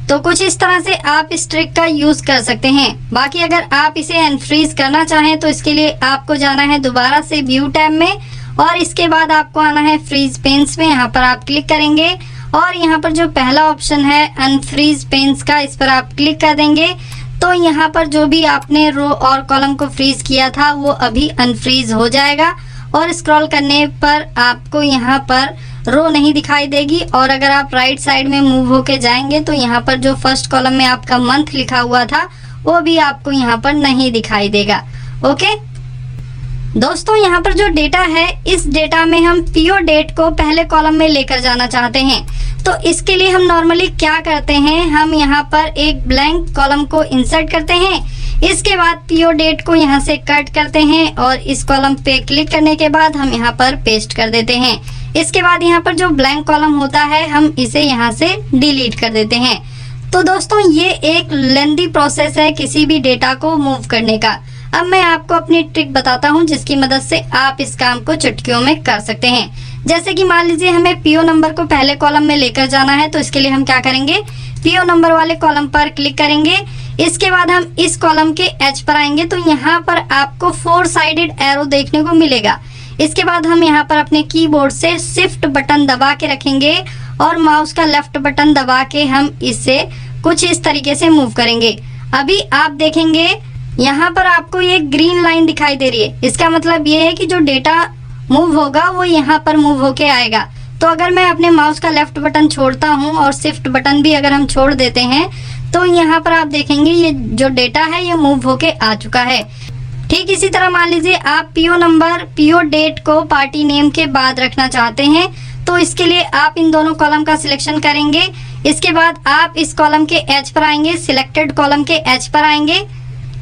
तो कुछ इस तरह से आप इस ट्रिक का यूज कर सकते हैं। बाकी अगर आप इसे अनफ्रीज करना चाहें तो इसके लिए आपको जाना है दोबारा से व्यू टैब में और इसके बाद आपको आना है फ्रीज पेन्स में, यहाँ पर आप क्लिक करेंगे और यहाँ पर जो पहला ऑप्शन है अनफ्रीज पेन्स का, इस पर आप क्लिक कर देंगे। तो यहाँ पर जो भी आपने रो और कॉलम को फ्रीज किया था वो अभी अनफ्रीज हो जाएगा और स्क्रॉल करने पर आपको यहाँ पर रो नहीं दिखाई देगी। और अगर आप राइट साइड में मूव होके जाएंगे तो यहाँ पर जो फर्स्ट कॉलम में आपका मंथ लिखा हुआ था वो भी आपको यहाँ पर नहीं दिखाई देगा। ओके दोस्तों, यहाँ पर जो डेटा है इस डेटा में हम पीओ डेट को पहले कॉलम में लेकर जाना चाहते हैं। तो इसके लिए हम नॉर्मली क्या करते हैं, हम यहाँ पर एक ब्लैंक कॉलम को इंसर्ट करते हैं। इसके बाद पीओ डेट को यहाँ से कट करते हैं और इस कॉलम पे क्लिक करने के बाद हम यहाँ पर पेस्ट कर देते हैं। इसके बाद यहाँ पर जो ब्लैंक कॉलम होता है हम इसे यहाँ से डिलीट कर देते हैं। तो दोस्तों ये एक लेंदी प्रोसेस है किसी भी डेटा को मूव करने का। अब मैं आपको अपनी ट्रिक बताता हूँ जिसकी मदद से आप इस काम को चुटकियों में कर सकते हैं। जैसे कि मान लीजिए हमें पीओ नंबर को पहले कॉलम में लेकर जाना है तो इसके लिए हम क्या करेंगे, पीओ नंबर वाले कॉलम पर क्लिक करेंगे। इसके बाद हम इस कॉलम के एच पर आएंगे तो यहाँ पर आपको 4 साइडेड एरो देखने को मिलेगा। इसके बाद हम यहाँ पर अपने कीबोर्ड से शिफ्ट बटन दबा के रखेंगे और माउस का लेफ्ट बटन दबा के हम इसे कुछ इस तरीके से मूव करेंगे। अभी आप देखेंगे यहाँ पर आपको ये ग्रीन लाइन दिखाई दे रही है। इसका मतलब ये है कि जो डेटा मूव होगा वो यहाँ पर मूव होके आएगा। तो अगर मैं अपने माउस का लेफ्ट बटन छोड़ता हूँ और शिफ्ट बटन भी अगर हम छोड़ देते हैं तो यहाँ पर आप देखेंगे ये जो डेटा है ये मूव होके आ चुका है। ठीक इसी तरह मान लीजिए आप पीओ नंबर पीओ डेट को पार्टी नेम के बाद रखना चाहते हैं तो इसके लिए आप इन दोनों कॉलम का सिलेक्शन करेंगे। इसके बाद आप इस कॉलम के एच पर आएंगे, सिलेक्टेड कॉलम के एच पर आएंगे।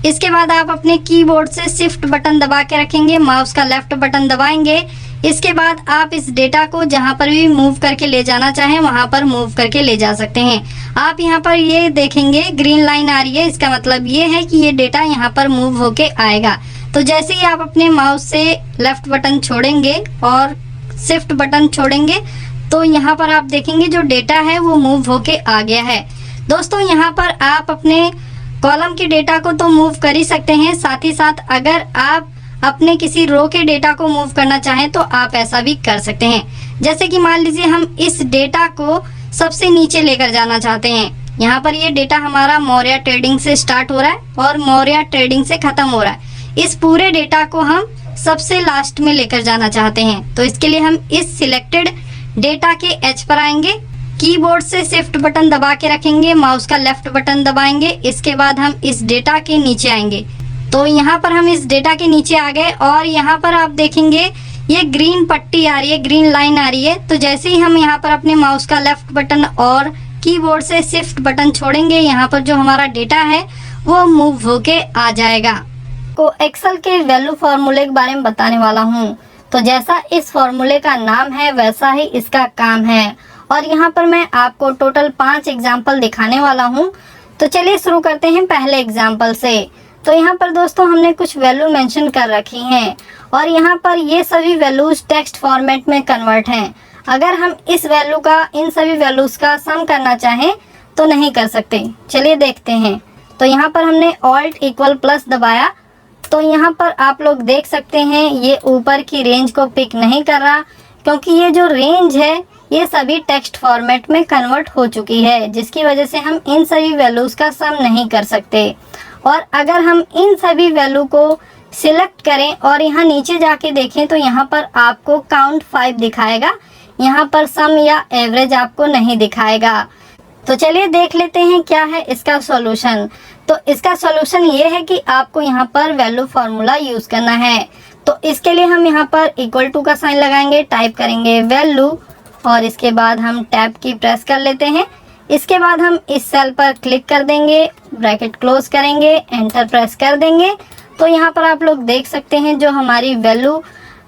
इसके बाद आप अपने कीबोर्ड से शिफ्ट बटन दबा के रखेंगे, माउस का लेफ्ट बटन दबाएंगे। इसके बाद आप इस डेटा को जहां पर भी मूव करके ले जाना चाहें वहां पर मूव करके ले जा सकते हैं। आप यहां पर ये देखेंगे ग्रीन लाइन आ रही है, इसका मतलब ये है कि ये डेटा यहां पर मूव होके आएगा। तो जैसे ही आप अपने माउस से लेफ्ट बटन छोड़ेंगे और शिफ्ट बटन छोड़ेंगे तो यहाँ पर आप देखेंगे जो डेटा है वो मूव होके आ गया है। दोस्तों यहाँ पर आप अपने कॉलम के डेटा को तो मूव कर ही सकते हैं, साथ ही साथ अगर आप अपने किसी रो के डेटा को मूव करना चाहें तो आप ऐसा भी कर सकते हैं। जैसे कि मान लीजिए हम इस डेटा को सबसे नीचे लेकर जाना चाहते हैं। यहाँ पर ये डेटा हमारा मौर्य ट्रेडिंग से स्टार्ट हो रहा है और मौर्य ट्रेडिंग से खत्म हो रहा है। इस पूरे डेटा को हम सबसे लास्ट में लेकर जाना चाहते हैं। तो इसके लिए हम इस सिलेक्टेड डेटा के एच पर आएंगे, कीबोर्ड से शिफ्ट बटन दबा के रखेंगे, माउस का लेफ्ट बटन दबाएंगे। इसके बाद हम इस डेटा के नीचे आएंगे। तो यहाँ पर हम इस डेटा के नीचे आ गए और यहाँ पर आप देखेंगे ये ग्रीन पट्टी आ रही है, ग्रीन लाइन आ रही है। तो जैसे ही हम यहाँ पर अपने माउस का लेफ्ट बटन और कीबोर्ड से शिफ्ट बटन छोड़ेंगे, यहाँ पर जो हमारा डेटा है वो मूव होके आ जाएगा। को एक्सेल के वैल्यू फार्मूले के बारे में बताने वाला हूँ। तो जैसा इस फार्मूले का नाम है वैसा ही इसका काम है और यहाँ पर मैं आपको टोटल 5 एग्जाम्पल दिखाने वाला हूँ। तो चलिए शुरू करते हैं पहले एग्जाम्पल से। तो यहाँ पर दोस्तों हमने कुछ वैल्यू मेंशन कर रखी हैं और यहाँ पर ये सभी वैल्यूज टेक्स्ट फॉर्मेट में कन्वर्ट हैं। अगर हम इस वैल्यू का इन सभी वैल्यूज़ का सम करना चाहें तो नहीं कर सकते। चलिए देखते हैं। तो यहाँ पर हमने ऑल्ट इक्वल प्लस दबाया, तो यहाँ पर आप लोग देख सकते हैं ये ऊपर की रेंज को पिक नहीं कर रहा, क्योंकि ये जो रेंज है ये सभी टेक्स्ट फॉर्मेट में कन्वर्ट हो चुकी है, जिसकी वजह से हम इन सभी वैल्यूज़ का सम नहीं कर सकते। और अगर हम इन सभी वैल्यू को सिलेक्ट करें और यहाँ नीचे जाके देखें तो यहाँ पर आपको काउंट 5 दिखाएगा, यहाँ पर सम या एवरेज आपको नहीं दिखाएगा। तो चलिए देख लेते हैं क्या है इसका सॉल्यूशन। तो इसका सॉल्यूशन ये है कि आपको यहाँ पर वैल्यू फार्मूला यूज़ करना है। तो इसके लिए हम यहाँ पर इक्वल टू का साइन लगाएंगे, टाइप करेंगे वैल्यू और इसके बाद हम टैब की प्रेस कर लेते हैं। इसके बाद हम इस सेल पर क्लिक कर देंगे, ब्रैकेट क्लोज करेंगे, एंटर प्रेस कर देंगे। तो यहाँ पर आप लोग देख सकते हैं जो हमारी वैल्यू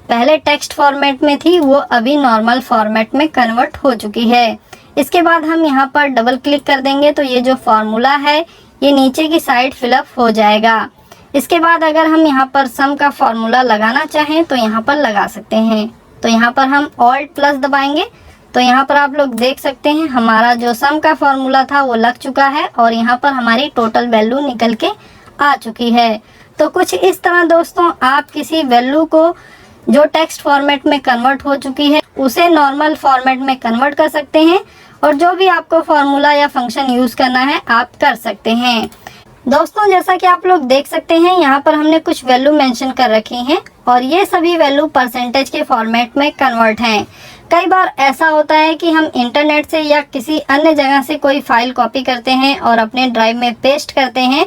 पहले टेक्स्ट फॉर्मेट में थी वो अभी नॉर्मल फॉर्मेट में कन्वर्ट हो चुकी है। इसके बाद हम यहाँ पर डबल क्लिक कर देंगे तो ये जो फार्मूला है ये नीचे की साइड फिलअप हो जाएगा। इसके बाद अगर हम यहाँ पर सम का फार्मूला लगाना चाहें तो यहाँ पर लगा सकते हैं। तो यहाँ पर हम ऑल्ट प्लस दबाएंगे तो यहाँ पर आप लोग देख सकते हैं हमारा जो सम का फार्मूला था वो लग चुका है और यहाँ पर हमारी टोटल वैल्यू निकल के आ चुकी है। तो कुछ इस तरह दोस्तों आप किसी वैल्यू को जो टेक्स्ट फॉर्मेट में कन्वर्ट हो चुकी है उसे नॉर्मल फॉर्मेट में कन्वर्ट कर सकते हैं और जो भी आपको फार्मूला या फंक्शन यूज़ करना है आप कर सकते हैं। दोस्तों जैसा कि आप लोग देख सकते हैं यहाँ पर हमने कुछ वैल्यू मेंशन कर रखी हैं और ये सभी वैल्यू परसेंटेज के फॉर्मेट में कन्वर्ट हैं। कई बार ऐसा होता है कि हम इंटरनेट से या किसी अन्य जगह से कोई फाइल कॉपी करते हैं और अपने ड्राइव में पेस्ट करते हैं,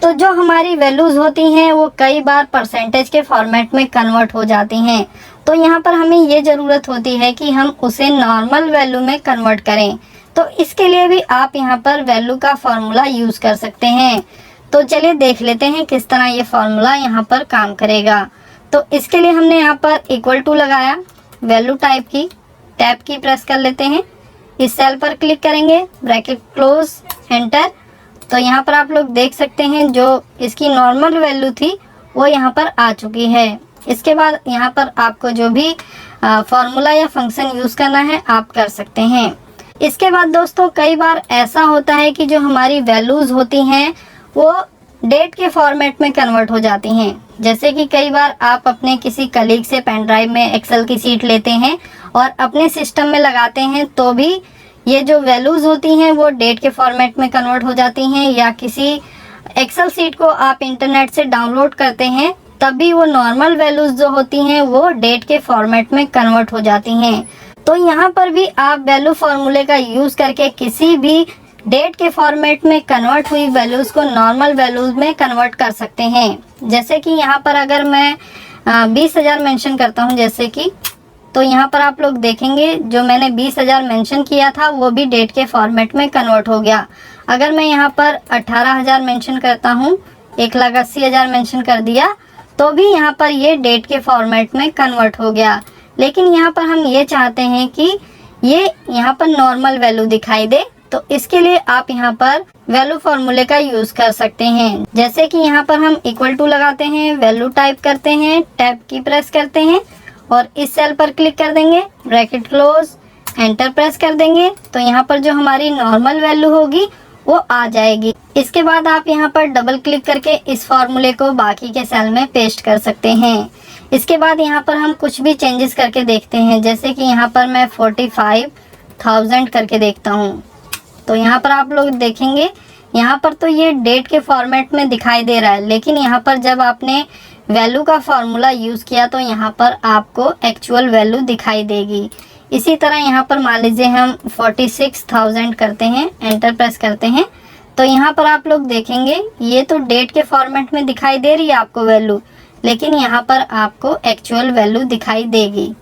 तो जो हमारी वैल्यूज़ होती हैं वो कई बार परसेंटेज के फॉर्मेट में कन्वर्ट हो जाती हैं। तो यहाँ पर हमें ये ज़रूरत होती है कि हम उसे नॉर्मल वैल्यू में कन्वर्ट करें। तो इसके लिए भी आप यहाँ पर वैल्यू का फार्मूला यूज़ कर सकते हैं। तो चलिए देख लेते हैं किस तरह ये फार्मूला यहाँ पर काम करेगा। तो इसके लिए हमने यहाँ पर इक्वल टू लगाया, वैल्यू टाइप की, टैब की प्रेस कर लेते हैं, इस सेल पर क्लिक करेंगे, ब्रैकेट क्लोज, एंटर। तो यहाँ पर आप लोग देख सकते हैं जो इसकी नॉर्मल वैल्यू थी वो यहाँ पर आ चुकी है। इसके बाद यहाँ पर आपको जो भी फार्मूला या फंक्शन यूज़ करना है आप कर सकते हैं। इसके बाद दोस्तों कई बार ऐसा होता है कि जो हमारी वैल्यूज़ होती हैं वो डेट के फॉर्मेट में कन्वर्ट हो जाती हैं। जैसे कि कई बार आप अपने किसी कलीग से पेन ड्राइव में एक्सेल की सीट लेते हैं और अपने सिस्टम में लगाते हैं तो भी ये जो वैल्यूज़ होती हैं वो डेट के फॉर्मेट में कन्वर्ट हो जाती हैं, या किसी एक्सेल सीट को आप इंटरनेट से डाउनलोड करते हैं तब भी वो नॉर्मल वैल्यूज़ जो होती हैं वो डेट के फॉर्मेट में कन्वर्ट हो जाती हैं। तो यहाँ पर भी आप वैल्यू फार्मूले का यूज़ करके किसी भी डेट के फॉर्मेट में कन्वर्ट हुई वैल्यूज़ को नॉर्मल वैल्यूज़ में कन्वर्ट कर सकते हैं। जैसे कि यहाँ पर अगर मैं 20,000 मेंशन करता हूँ जैसे कि, तो यहाँ पर आप लोग देखेंगे जो मैंने 20,000 मेंशन किया था वो भी डेट के फॉर्मेट में कन्वर्ट हो गया। अगर मैं यहाँ पर 18,000 मेंशन करता हूँ, 1,80,000 मेंशन कर दिया तो भी यहाँ पर ये डेट के फॉर्मेट में कन्वर्ट हो गया। लेकिन यहाँ पर हम ये चाहते हैं कि ये यहाँ पर नॉर्मल वैल्यू दिखाई दे, तो इसके लिए आप यहाँ पर वैल्यू फार्मूले का यूज़ कर सकते हैं। जैसे कि यहाँ पर हम इक्वल टू लगाते हैं, वैल्यू टाइप करते हैं, टैब की प्रेस करते हैं और इस सेल पर क्लिक कर देंगे, ब्रैकेट क्लोज, एंटर प्रेस कर देंगे। तो यहाँ पर जो हमारी नॉर्मल वैल्यू होगी वो आ जाएगी। इसके बाद आप यहाँ पर डबल क्लिक करके इस फार्मूले को बाकी के सेल में पेस्ट कर सकते हैं। इसके बाद यहाँ पर हम कुछ भी चेंजेस करके देखते हैं। जैसे कि यहाँ पर मैं 45,000 करके देखता हूँ। तो यहाँ पर आप लोग देखेंगे यहाँ पर तो ये डेट के फॉर्मेट में दिखाई दे रहा है, लेकिन यहाँ पर जब आपने वैल्यू का फार्मूला यूज़ किया तो यहाँ पर आपको एक्चुअल वैल्यू दिखाई देगी। इसी तरह यहाँ पर मान लीजिए हम 46,000 करते हैं, एंटर प्रेस करते हैं, तो यहाँ पर आप लोग देखेंगे ये तो डेट के फॉर्मेट में दिखाई दे रही है आपको वैल्यू, लेकिन यहाँ पर आपको एक्चुअल वैल्यू दिखाई देगी।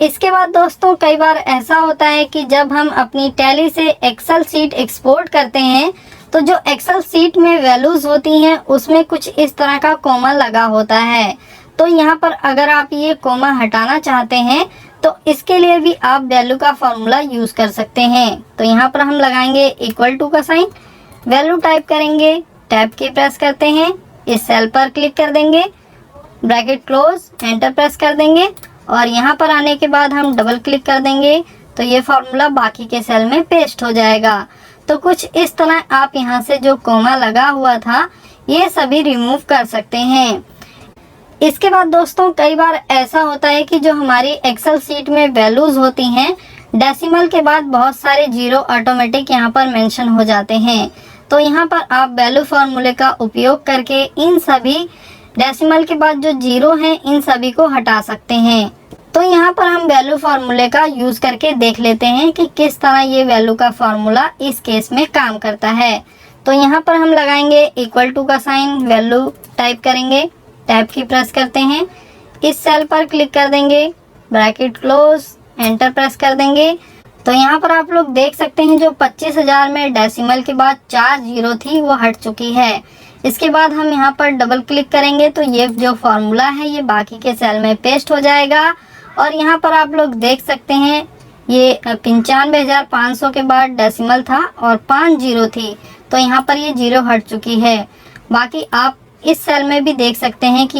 इसके बाद दोस्तों कई बार ऐसा होता है कि जब हम अपनी टैली से एक्सेल सीट एक्सपोर्ट करते हैं तो जो एक्सेल सीट में वैल्यूज़ होती हैं उसमें कुछ इस तरह का कोमा लगा होता है। तो यहाँ पर अगर आप ये कोमा हटाना चाहते हैं तो इसके लिए भी आप वैल्यू का फॉर्मूला यूज़ कर सकते हैं। तो यहाँ पर हम लगाएंगे इक्वल टू का साइन, वैल्यू टाइप करेंगे, टैब की प्रेस करते हैं, इस सेल पर क्लिक कर देंगे, ब्रैकेट क्लोज, एंटर प्रेस कर देंगे और यहाँ पर आने के बाद हम डबल क्लिक कर देंगे तो ये फार्मूला बाकी के सेल में पेस्ट हो जाएगा। तो कुछ इस तरह आप यहाँ से जो कोमा लगा हुआ था ये सभी रिमूव कर सकते हैं। इसके बाद दोस्तों कई बार ऐसा होता है कि जो हमारी एक्सेल सीट में वैल्यूज होती हैं डेसिमल के बाद बहुत सारे जीरो ऑटोमेटिक यहाँ पर मेंशन हो जाते हैं। तो यहाँ पर आप वैल्यू फार्मूले का उपयोग करके इन सभी डेसिमल के बाद जो जीरो हैं इन सभी को हटा सकते हैं। तो यहाँ पर हम वैल्यू फार्मूले का यूज करके देख लेते हैं कि किस तरह ये वैल्यू का फार्मूला इस केस में काम करता है। तो यहाँ पर हम लगाएंगे इक्वल टू का साइन, वैल्यू टाइप करेंगे, टैब की प्रेस करते हैं, इस सेल पर क्लिक कर देंगे, ब्रैकेट क्लोज, एंटर प्रेस कर देंगे। तो यहाँ पर आप लोग देख सकते हैं जो 25,000 में डेसिमल के बाद 4 जीरो थी वो हट चुकी है। इसके बाद हम यहाँ पर डबल क्लिक करेंगे तो ये जो फार्मूला है ये बाकी के सेल में पेस्ट हो जाएगा। और यहाँ पर आप लोग देख सकते हैं ये 95,500 के बाद डेसिमल था और 5 जीरो थी, तो यहाँ पर ये जीरो हट चुकी है। बाकी आप इस सेल में भी देख सकते हैं कि